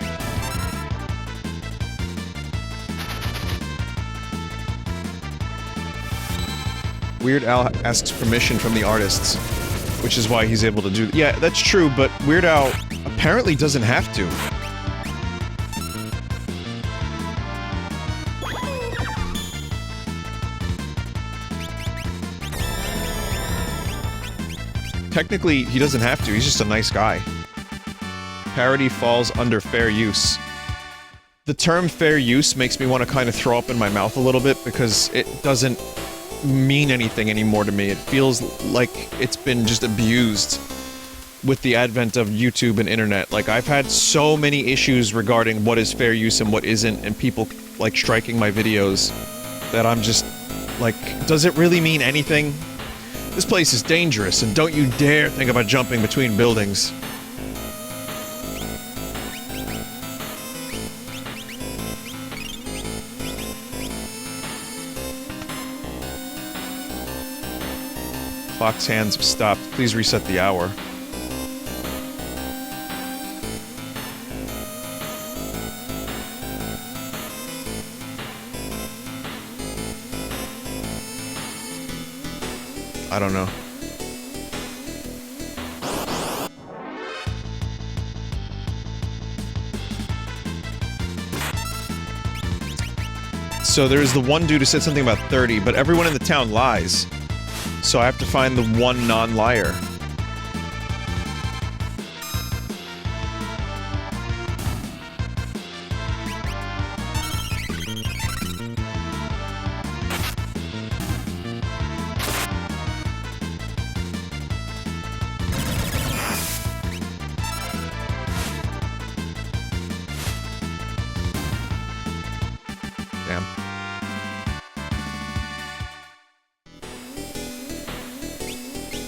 Weird Al asks permission from the artists. which is why he's able to do... Yeah, that's true, but Weird Al apparently doesn't have to. Technically, he doesn't have to, he's just a nice guy. Parody falls under fair use. The term fair use makes me want to kind of throw up in my mouth a little bit because it doesn't mean anything anymore to me. It feels like it's been just abused with the advent of YouTube and internet. Like, I've had so many issues regarding what is fair use and what isn't, and people, like, striking my videos, that I'm just, like, does it really mean anything? This place is dangerous, and don't you dare think about jumping between buildings. Clock's hands have stopped. Please reset the hour. I don't know. So there's the one dude who said something about 30, but everyone in the town lies. So I have to find the one non-liar.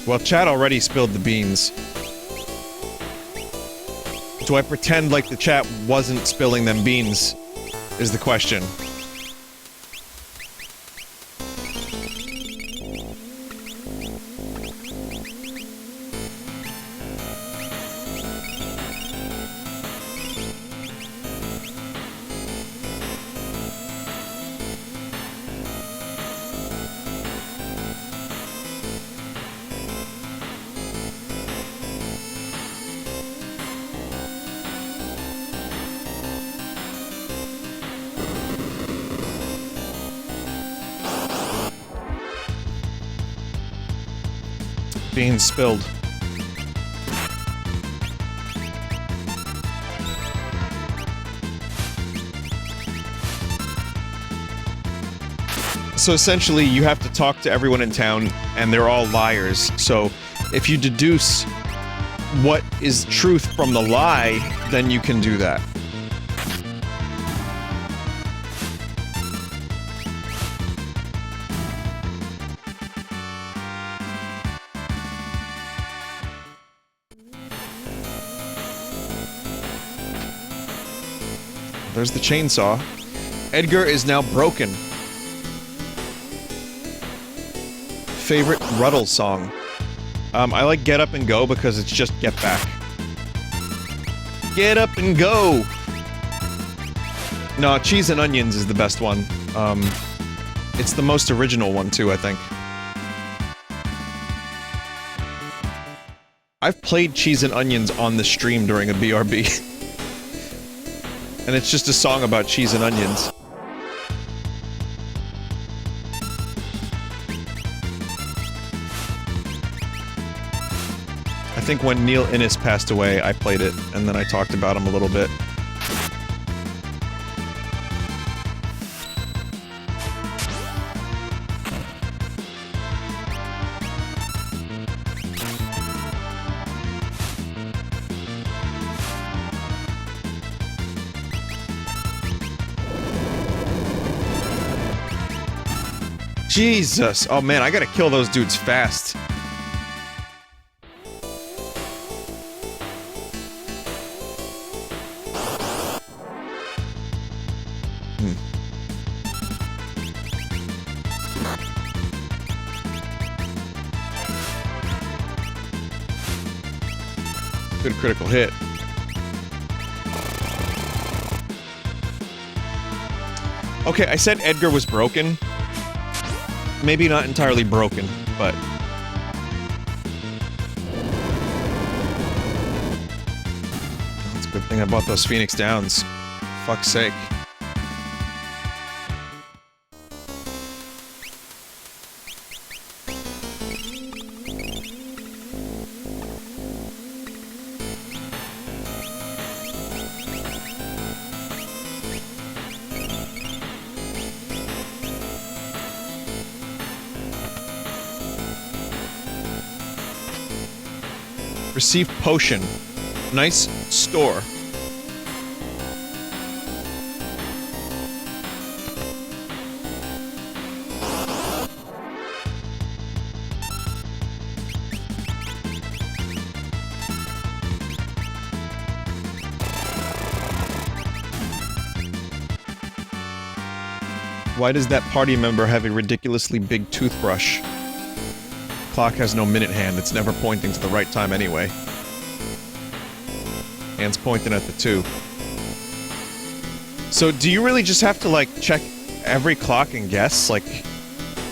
Well, chat already spilled the beans. Do I pretend like the chat wasn't spilling them beans? Is the question. Beans spilled. So essentially, you have to talk to everyone in town, and they're all liars. So if you deduce what is truth from the lie, then you can do that. There's the chainsaw. Edgar is now broken. Favorite Ruddle song? I like Get Up and Go because it's just get back. Get up and go! No, Cheese and Onions is the best one. It's the most original one too, I think. I've played Cheese and Onions on the stream during a BRB. And it's just a song about cheese and onions. I think when Neil Innes passed away, I played it, and then I talked about him a little bit. Jesus! Oh man, I gotta kill those dudes fast. Good critical hit. Okay, I said Edgar was broken. Maybe not entirely broken, but... thing I bought those Phoenix Downs. Fuck's sake. Receive potion. Nice store. Why does that party member have a ridiculously big toothbrush? Clock has no minute hand, it's never pointing to the right time anyway. Hand's pointing at the 2. So do you really just have to, like, check every clock and guess? Like,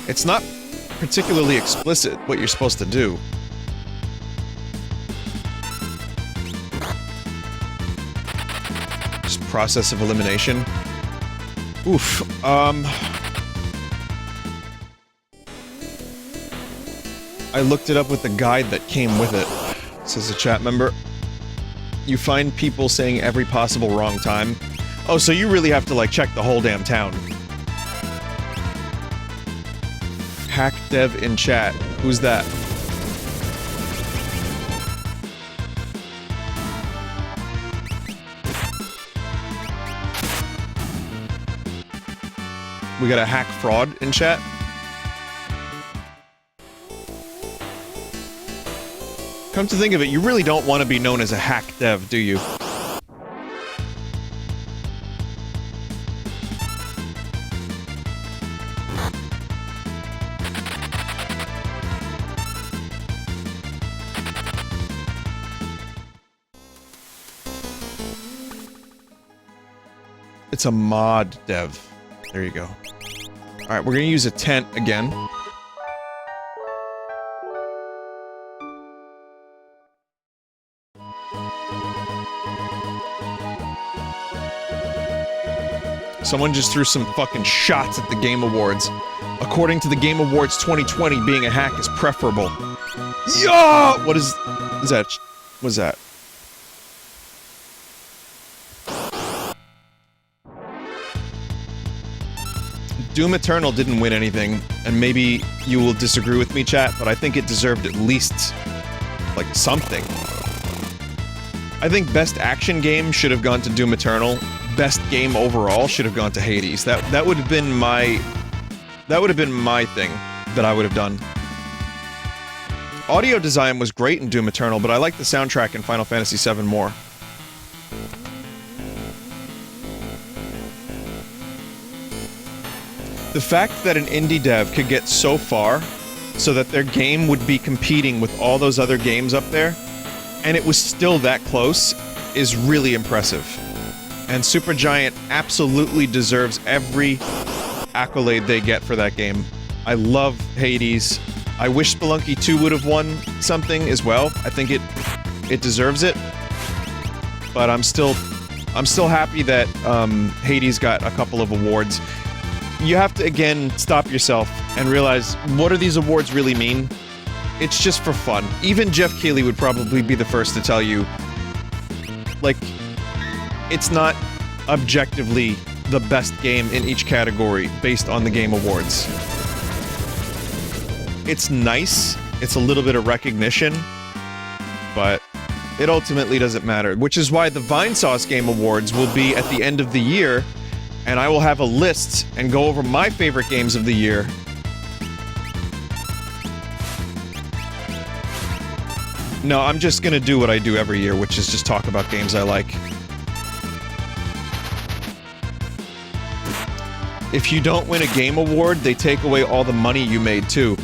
it's not particularly explicit what you're supposed to do. Just process of elimination. Oof, I looked it up with the guide that came with it, says a chat member. You find people saying every possible wrong time. Oh, so you really have to, like, check the whole damn town. Hack dev in chat. Who's that? We got a hack fraud in chat. Come to think of it, you really don't want to be known as a hack dev, do you? It's a mod dev. There you go. Alright, we're gonna use a tent again. Someone just threw some fucking shots at the Game Awards. According to the Game Awards 2020, being a hack is preferable. Yeah! What is that? What is that? Doom Eternal didn't win anything, and maybe you will disagree with me, chat, but I think it deserved at least, like, something. I think Best Action Game should have gone to Doom Eternal. Best Game overall should have gone to Hades. That would have been my... That would have been my thing that I would have done. Audio design was great in Doom Eternal, but I like the soundtrack in Final Fantasy VII more. The fact that an indie dev could get so far so that their game would be competing with all those other games up there, and it was still that close, is really impressive. And Supergiant absolutely deserves every accolade they get for that game. I love Hades. I wish Spelunky 2 would have won something as well. I think it deserves it. But I'm still happy that Hades got a couple of awards. You have to, again, stop yourself and realize, what do these awards really mean? It's just for fun. Even Jeff Keighley would probably be the first to tell you, like, it's not objectively the best game in each category based on the Game Awards. It's nice, it's a little bit of recognition, but it ultimately doesn't matter, which is why the Vinesauce Game Awards will be at the end of the year, and I will have a list and go over my favorite games of the year. No, I'm just gonna do what I do every year, which is just talk about games I like. If you don't win a game award, they take away all the money you made, too.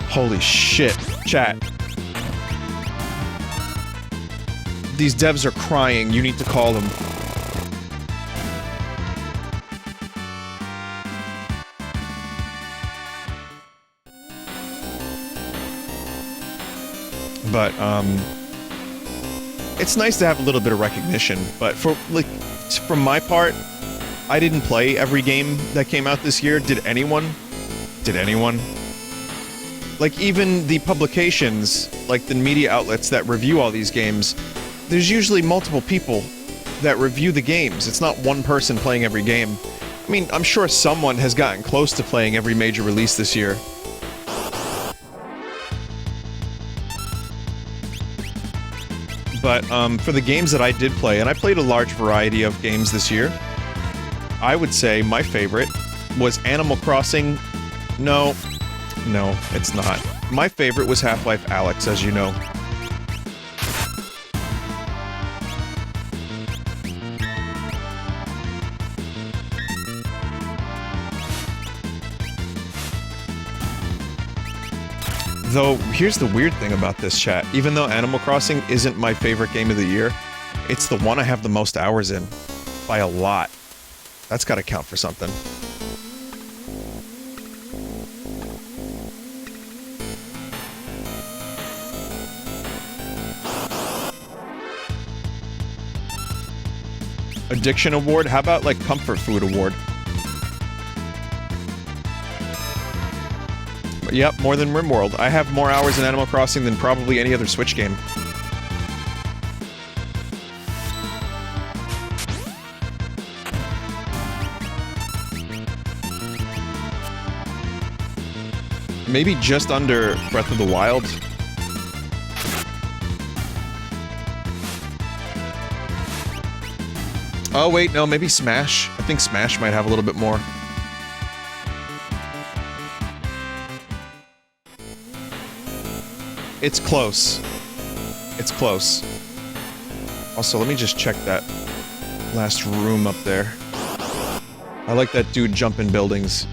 Holy shit. Chat. These devs are crying. You need to call them. But, it's nice to have a little bit of recognition, but from my part, I didn't play every game that came out this year. Did anyone? Did anyone? Like, even the publications, like the media outlets that review all these games, there's usually multiple people that review the games. It's not one person playing every game. I mean, I'm sure someone has gotten close to playing every major release this year. But, for the games that I did play, and I played a large variety of games this year, I would say my favorite was Animal Crossing. No, it's not. My favorite was Half-Life Alyx, as you know. Though, here's the weird thing about this, chat. Even though Animal Crossing isn't my favorite game of the year, it's the one I have the most hours in. By a lot. That's gotta count for something. Addiction Award? How about, like, Comfort Food Award? Yep, more than RimWorld. I have more hours in Animal Crossing than probably any other Switch game. Maybe just under Breath of the Wild. Oh wait, no, maybe Smash. I think Smash might have a little bit more. It's close. It's close. Also, let me just check that last room up there. I like that dude jumping buildings.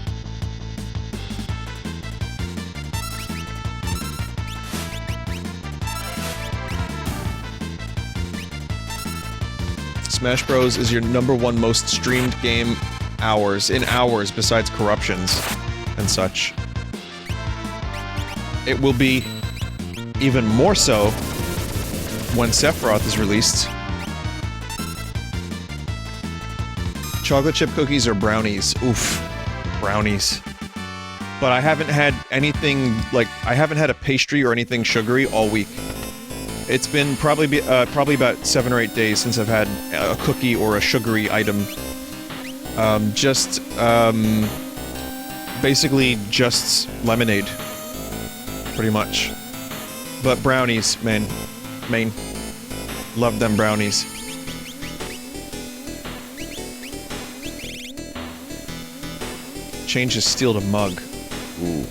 Smash Bros. Is your #1 most streamed game in hours besides Corruptions and such. It will be even more so when Sephiroth is released. Chocolate chip cookies or brownies? Oof. Brownies. But I haven't had anything, like, I haven't had a pastry or anything sugary all week. It's been probably about 7 or 8 days since I've had a cookie or a sugary item. Basically just lemonade. Pretty much. But brownies, man. Love them brownies. Change his steel to mug. Ooh.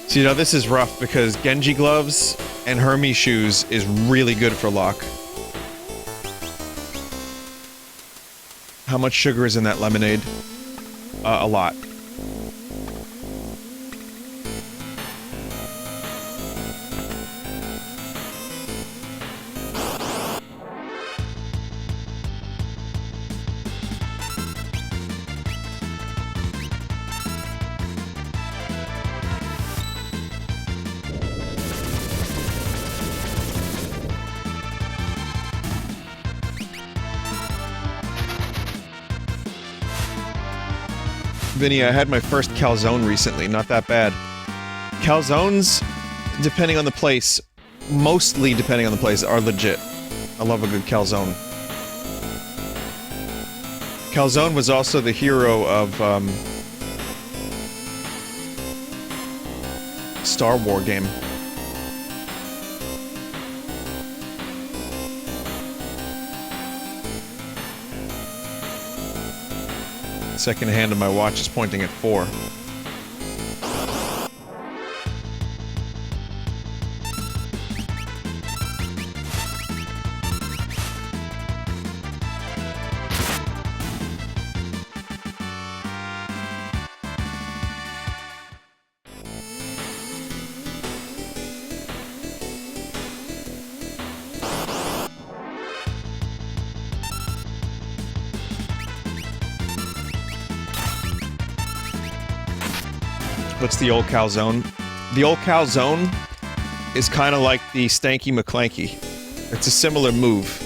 See, now this is rough because Genji gloves and Hermes shoes is really good for Locke. How much sugar is in that lemonade? A lot. Vinny, I had my first calzone recently, not that bad. Calzones, depending on the place, mostly depending on the place, are legit. I love a good calzone. Calzone was also the hero of, Star Wars game. Second hand of my watch is pointing at 4. What's the old calzone? The old calzone is kind of like the Stanky McClanky. It's a similar move.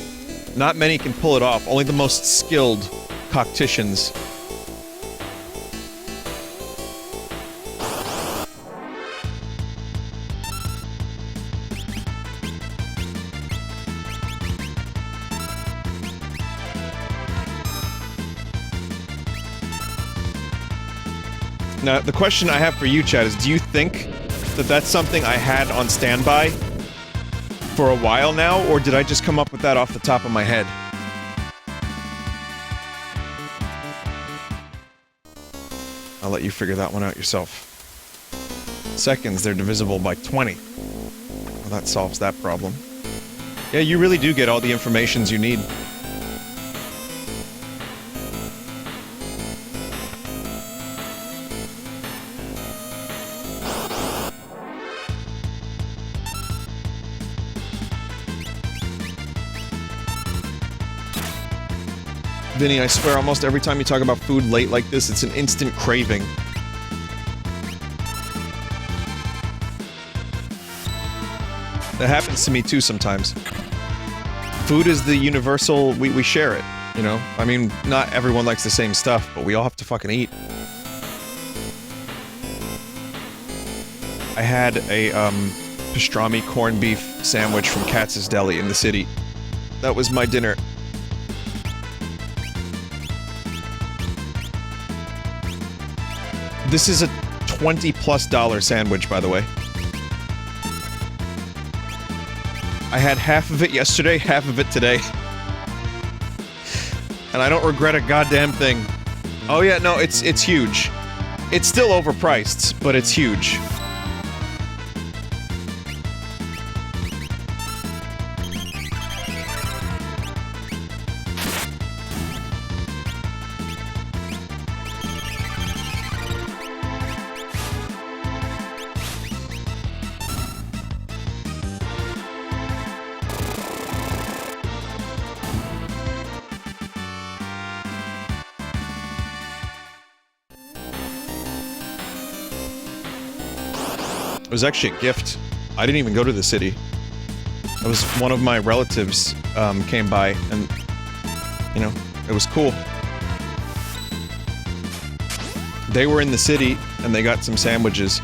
Not many can pull it off, only the most skilled cocticians. Now, the question I have for you, Chad, is do you think that that's something I had on standby for a while now, or did I just come up with that off the top of my head? I'll let you figure that one out yourself. Seconds, they're divisible by 20. Well, that solves that problem. Yeah, you really do get all the informations you need. Vinny, I swear almost every time you talk about food late like this, it's an instant craving. That happens to me too sometimes. Food is the universal, we share it, you know? I mean, not everyone likes the same stuff, but we all have to fucking eat. I had a, pastrami corned beef sandwich from Katz's Deli in the city. That was my dinner. This is a $20+ sandwich, by the way. I had half of it yesterday, half of it today. And I don't regret a goddamn thing. Oh yeah, no, it's huge. It's still overpriced, but it's huge. It was actually a gift. I didn't even go to the city. It was one of my relatives came by and, you know, it was cool. They were in the city and they got some sandwiches.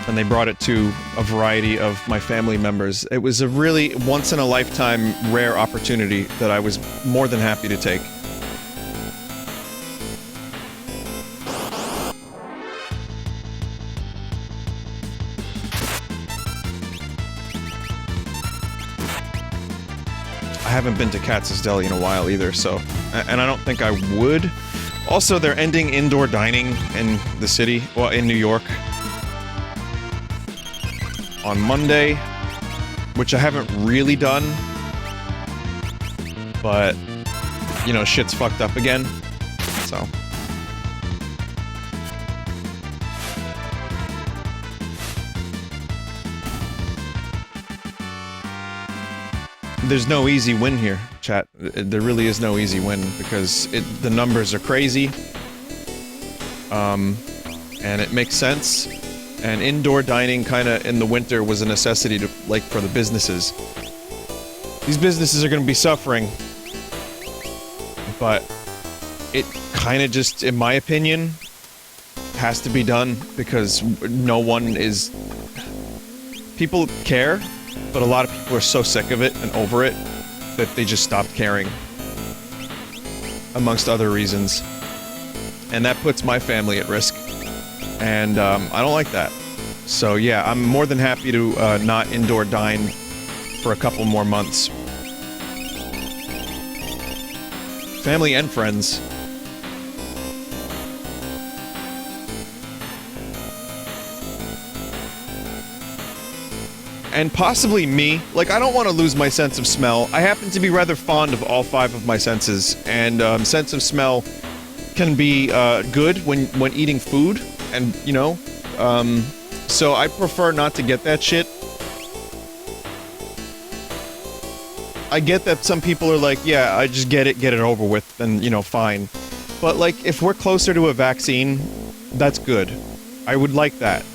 And they brought it to a variety of my family members. It was a really once-in-a-lifetime rare opportunity that I was more than happy to take. I haven't been to Katz's Deli in a while either, so... And I don't think I would. Also, they're ending indoor dining in the city, well, in New York. On Monday, which I haven't really done. But, you know, shit's fucked up again, so... There's no easy win here, chat. There really is no easy win, because the numbers are crazy. And it makes sense. And indoor dining kinda in the winter was a necessity to, like, for the businesses. These businesses are gonna be suffering. But it kinda just, in my opinion, has to be done because no one is... People care. But a lot of people are so sick of it and over it that they just stopped caring. Amongst other reasons. And that puts my family at risk. And I don't like that. So yeah, I'm more than happy to not indoor dine for a couple more months. Family and friends. And possibly me. Like, I don't want to lose my sense of smell. I happen to be rather fond of all 5 of my senses, and sense of smell can be good when eating food, and, you know, so I prefer not to get that shit. I get that some people are like, yeah, I just get it over with, and, you know, fine. But, like, if we're closer to a vaccine, that's good. I would like that.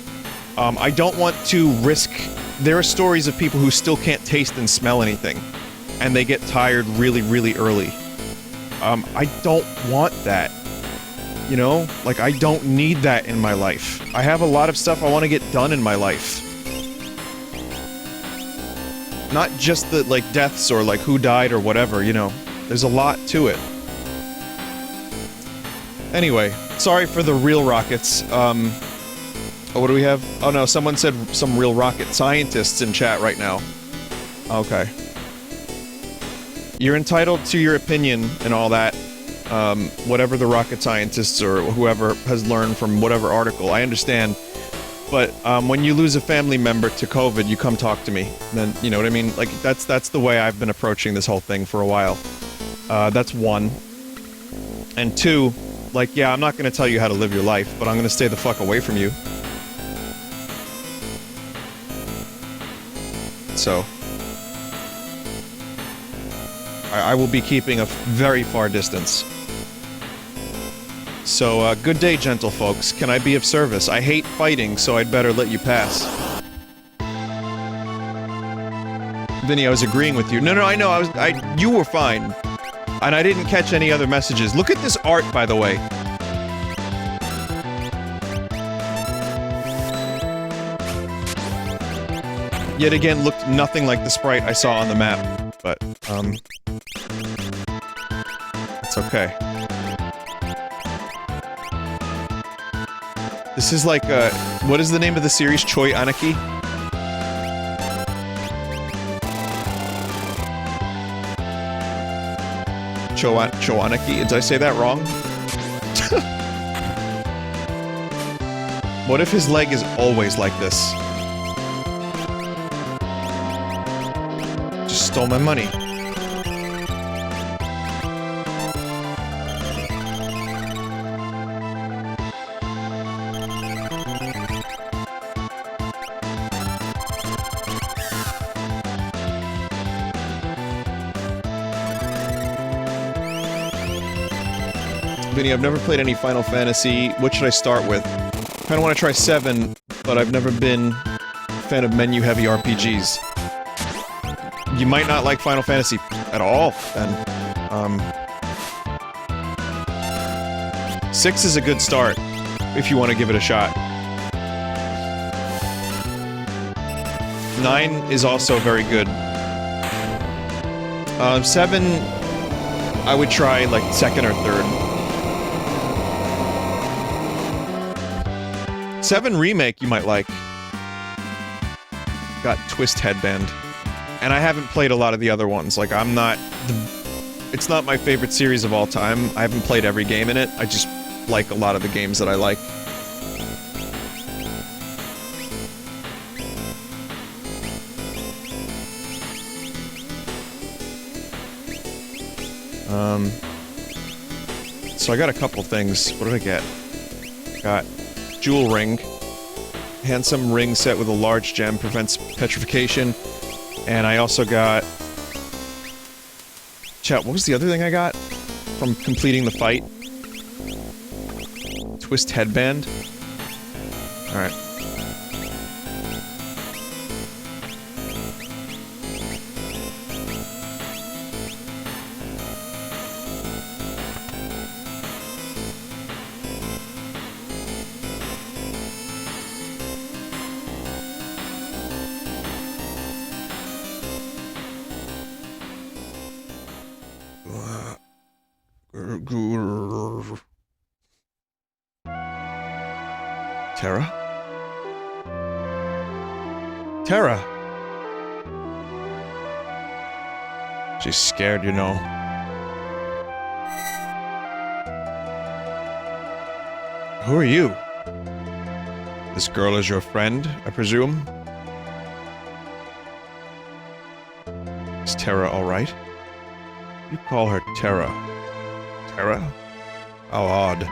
I don't want to risk there are stories of people who still can't taste and smell anything, and they get tired really, really early. I don't want that. You know? Like, I don't need that in my life. I have a lot of stuff I want to get done in my life. Not just the, like, deaths or, like, who died or whatever, you know. There's a lot to it. Anyway, sorry for the real rockets. Oh, what do we have? Oh no, someone said some real rocket scientists in chat right now. Okay. You're entitled to your opinion and all that. Whatever the rocket scientists or whoever has learned from whatever article, I understand. But, when you lose a family member to COVID, you come talk to me. Then, you know what I mean? Like, that's the way I've been approaching this whole thing for a while. That's one. And two, like, yeah, I'm not gonna tell you how to live your life, but I'm gonna stay the fuck away from you. So... I will be keeping a very far distance. So, good day, gentle folks. Can I be of service? I hate fighting, so I'd better let you pass. Vinny, I was agreeing with you. No, I know, you were fine. And I didn't catch any other messages. Look at this art, by the way. Yet again, looked nothing like the sprite I saw on the map. But, it's okay. This is like, what is the name of the series? Choi Anaki? Choanaki? Did I say that wrong? What if his leg is always like this? Just stole my money. Vinny, I've never played any Final Fantasy. What should I start with? Kinda wanna try 7, but I've never been a fan of menu-heavy RPGs. You might not like Final Fantasy at all, then. 6 is a good start, if you want to give it a shot. 9 is also very good. 7, I would try, like, 2nd or 3rd. 7 Remake you might like. Got Twist Headband. And I haven't played a lot of the other ones. Like, I'm not... It's not my favorite series of all time. I haven't played every game in it. I just like a lot of the games that I like. So I got a couple things. What did I get? Got Jewel Ring. Handsome ring set with a large gem, prevents petrification. And I also got... Chat, what was the other thing I got? From completing the fight? Twist Headband? Alright. Terra? Terra! She's scared, you know. Who are you? This girl is your friend, I presume? Is Terra alright? You call her Terra. Terra? How odd.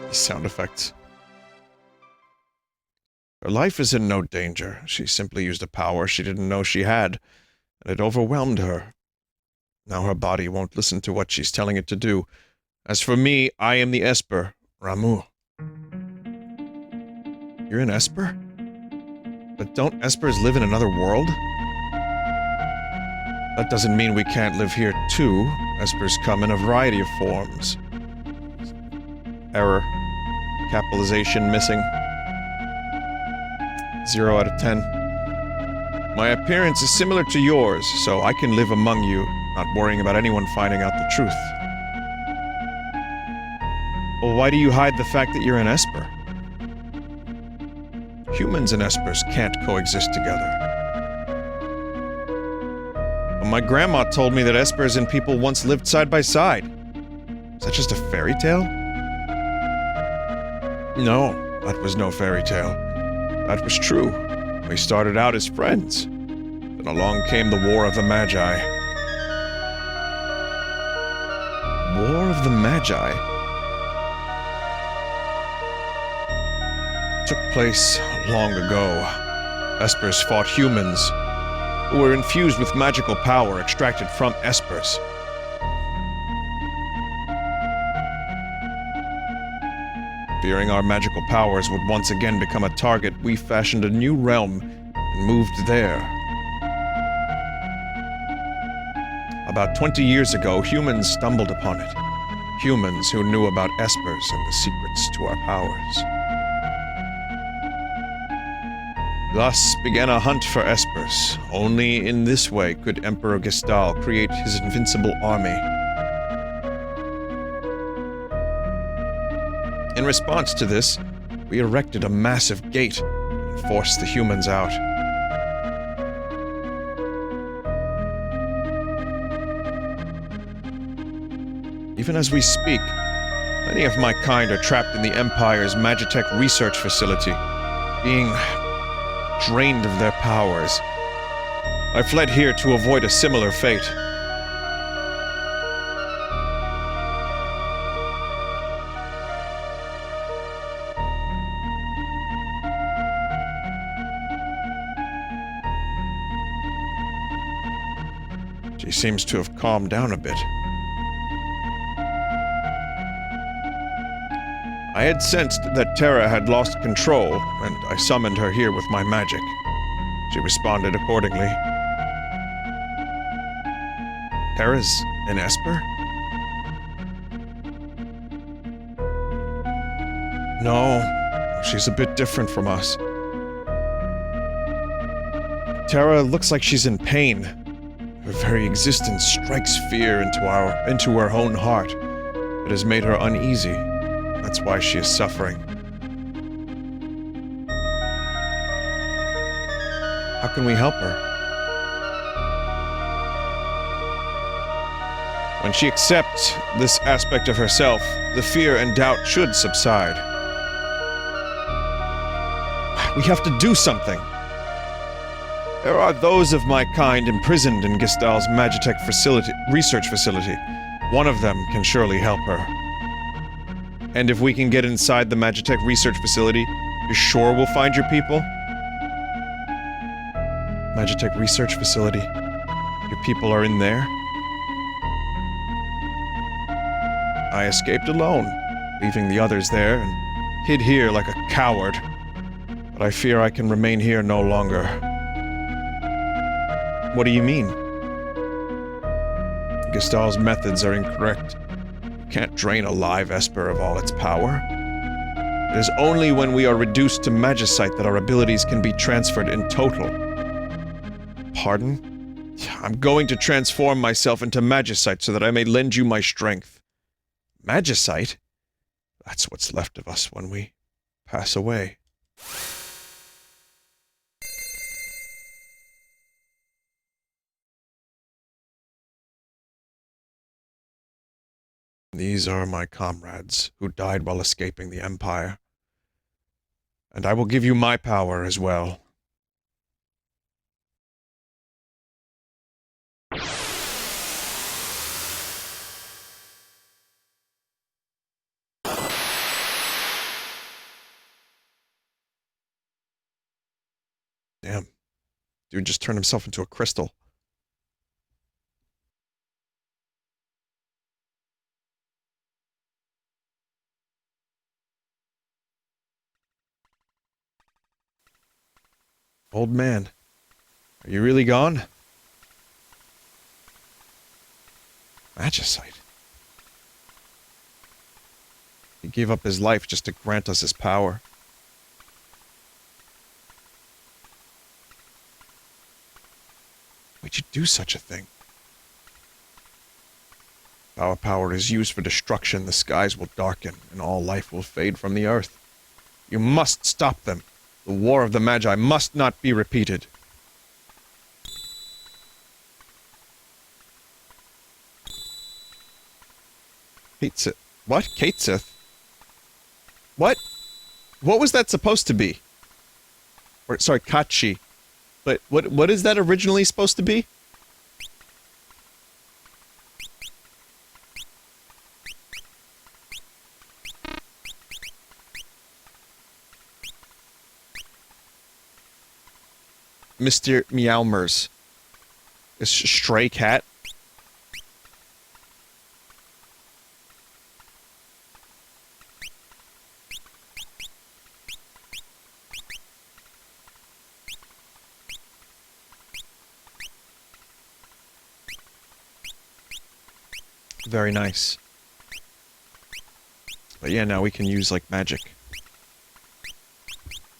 These sound effects. Her life is in no danger. She simply used a power she didn't know she had, and it overwhelmed her. Now her body won't listen to what she's telling it to do. As for me, I am the Esper, Ramuh. You're an Esper? But don't Espers live in another world? That doesn't mean we can't live here too. Espers come in a variety of forms. Error. Capitalization missing. 0 out of 10. My appearance is similar to yours, so I can live among you, not worrying about anyone finding out the truth. Well, why do you hide the fact that you're an Esper? Humans and Espers can't coexist together. But my grandma told me that Espers and people once lived side by side. Is that just a fairy tale? No, that was no fairy tale. That was true. We started out as friends. Then along came the War of the Magi. War of the Magi? Took place long ago. Espers fought humans, who were infused with magical power extracted from Espers. Fearing our magical powers would once again become a target, we fashioned a new realm and moved there. About 20 years ago, humans stumbled upon it. Humans who knew about Espers and the secrets to our powers. Thus began a hunt for Espers. Only in this way could Emperor Gestal create his invincible army. In response to this, we erected a massive gate and forced the humans out. Even as we speak, many of my kind are trapped in the Empire's Magitech research facility, being drained of their powers. I fled here to avoid a similar fate. She seems to have calmed down a bit. I had sensed that Terra had lost control, and I summoned her here with my magic. She responded accordingly. Terra's an Esper? No, she's a bit different from us. Terra looks like she's in pain. Her very existence strikes fear into her own heart. It has made her uneasy. That's why she is suffering. How can we help her? When she accepts this aspect of herself, the fear and doubt should subside. We have to do something. There are those of my kind imprisoned in Gestal's Magitech research facility. One of them can surely help her. And if we can get inside the Magitech research facility, you're sure we'll find your people? Magitech research facility. Your people are in there? I escaped alone, leaving the others there, and hid here like a coward. But I fear I can remain here no longer. What do you mean? Gestal's methods are incorrect. You can't drain a live Esper of all its power. It is only when we are reduced to magicite that our abilities can be transferred in total. Pardon? I'm going to transform myself into magicite so that I may lend you my strength. Magicite? That's what's left of us when we pass away. These are my comrades who died while escaping the Empire. And I will give you my power as well. Damn. Dude just turned himself into a crystal. Old man, are you really gone? Magicite. He gave up his life just to grant us his power. Why'd you do such a thing? If our power is used for destruction, the skies will darken, and all life will fade from the earth. You must stop them. The war of the Magi must not be repeated. Katesith. What? Katesith? What? What was that supposed to be? Or, sorry, Kachi. But what is that originally supposed to be? Mr. Meowmers. A stray cat? Very nice. But yeah, now we can use, like, magic.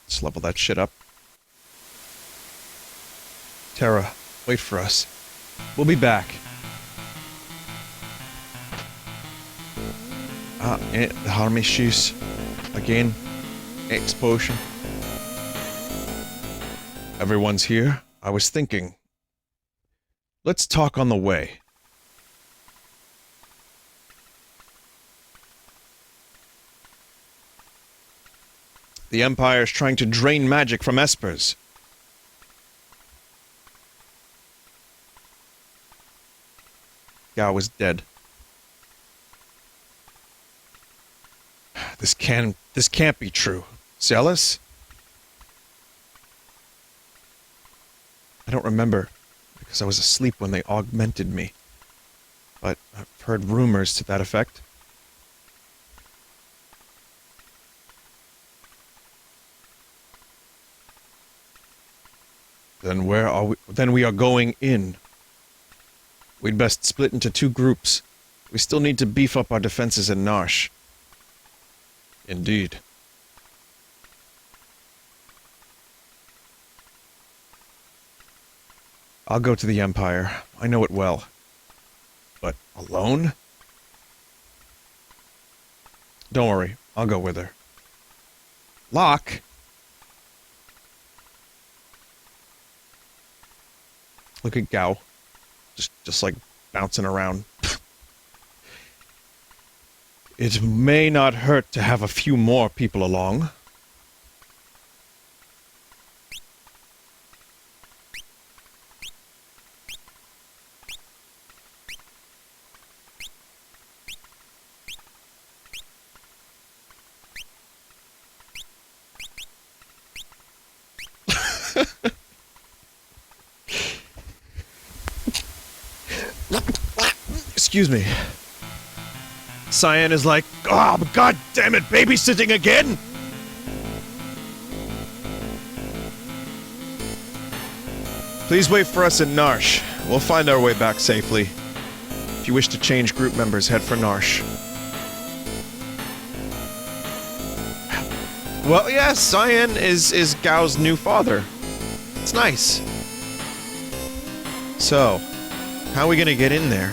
Let's level that shit up. Terra, wait for us. We'll be back. The Harmy shoes. Again. X potion. Everyone's here? I was thinking. Let's talk on the way. The Empire is trying to drain magic from espers. Gao is dead. This can't be true. Zealous? I don't remember, because I was asleep when they augmented me. But I've heard rumors to that effect. Then where are we? Then we are going in. We'd best split into two groups. We still need to beef up our defenses in Narsh. Indeed. I'll go to the Empire. I know it well. But alone? Don't worry, I'll go with her. Locke? Look at Gao. Just like bouncing around. It may not hurt to have a few more people along. Excuse me. Cyan is like, oh, god damn it, babysitting again! Please wait for us in Narsh. We'll find our way back safely. If you wish to change group members, head for Narsh. Well, yes, Cyan is Gao's new father. It's nice. So, how are we gonna get in there?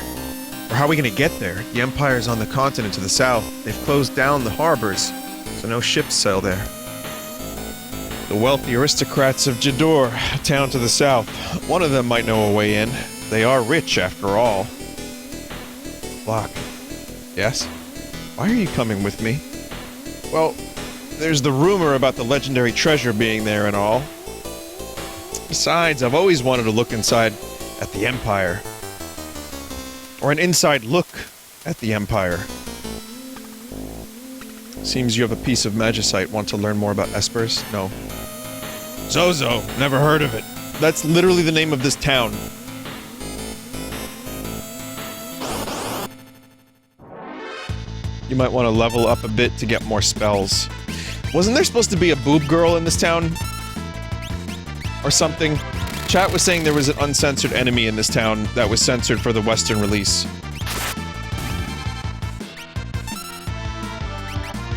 Or how are we gonna get there? The Empire's on the continent to the south. They've closed down the harbors, so no ships sail there. The wealthy aristocrats of Jidoor, a town to the south. One of them might know a way in. They are rich, after all. Locke. Yes? Why are you coming with me? Well, there's the rumor about the legendary treasure being there and all. Besides, I've always wanted to look inside at the Empire. Or an inside look at the Empire. Seems you have a piece of magicite. Want to learn more about espers? No. Zozo! Never heard of it. That's literally the name of this town. You might want to level up a bit to get more spells. Wasn't there supposed to be a boob girl in this town? or something. Chat was saying there was an uncensored enemy in this town that was censored for the Western release.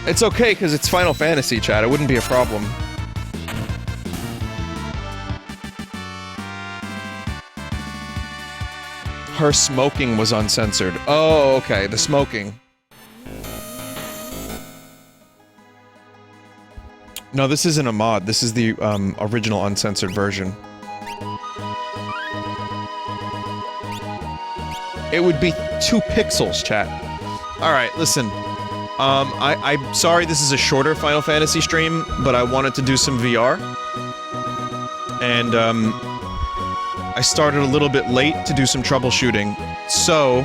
It's okay, because it's Final Fantasy, chat. It wouldn't be a problem. Her smoking was uncensored. Oh, okay, the smoking. No, this isn't a mod. This is the, original uncensored version. It would be 2 pixels, chat. Alright, listen. I'm sorry this is a shorter Final Fantasy stream, but I wanted to do some VR. And, I started a little bit late to do some troubleshooting. So,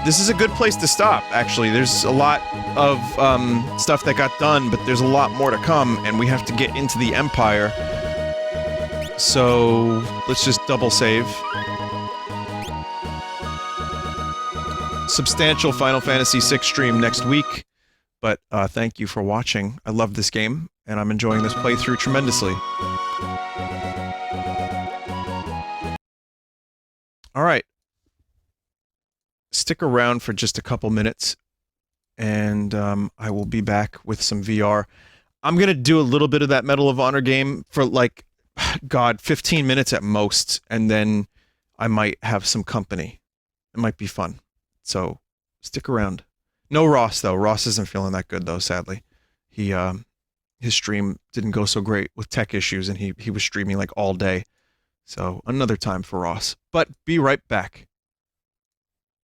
this is a good place to stop, actually. There's a lot of, stuff that got done, but there's a lot more to come, and we have to get into the Empire. So, let's just double save. Substantial Final Fantasy VI stream next week, but thank you for watching. I love this game, and I'm enjoying this playthrough tremendously. Alright. Stick around for just a couple minutes, and I will be back with some VR. I'm gonna do a little bit of that Medal of Honor game for, like, God, 15 minutes at most, and then I might have some company. It might be fun. So, stick around. No Ross, though. Ross isn't feeling that good, though, sadly. He, his stream didn't go so great with tech issues, and he was streaming, like, all day. So, another time for Ross. But be right back.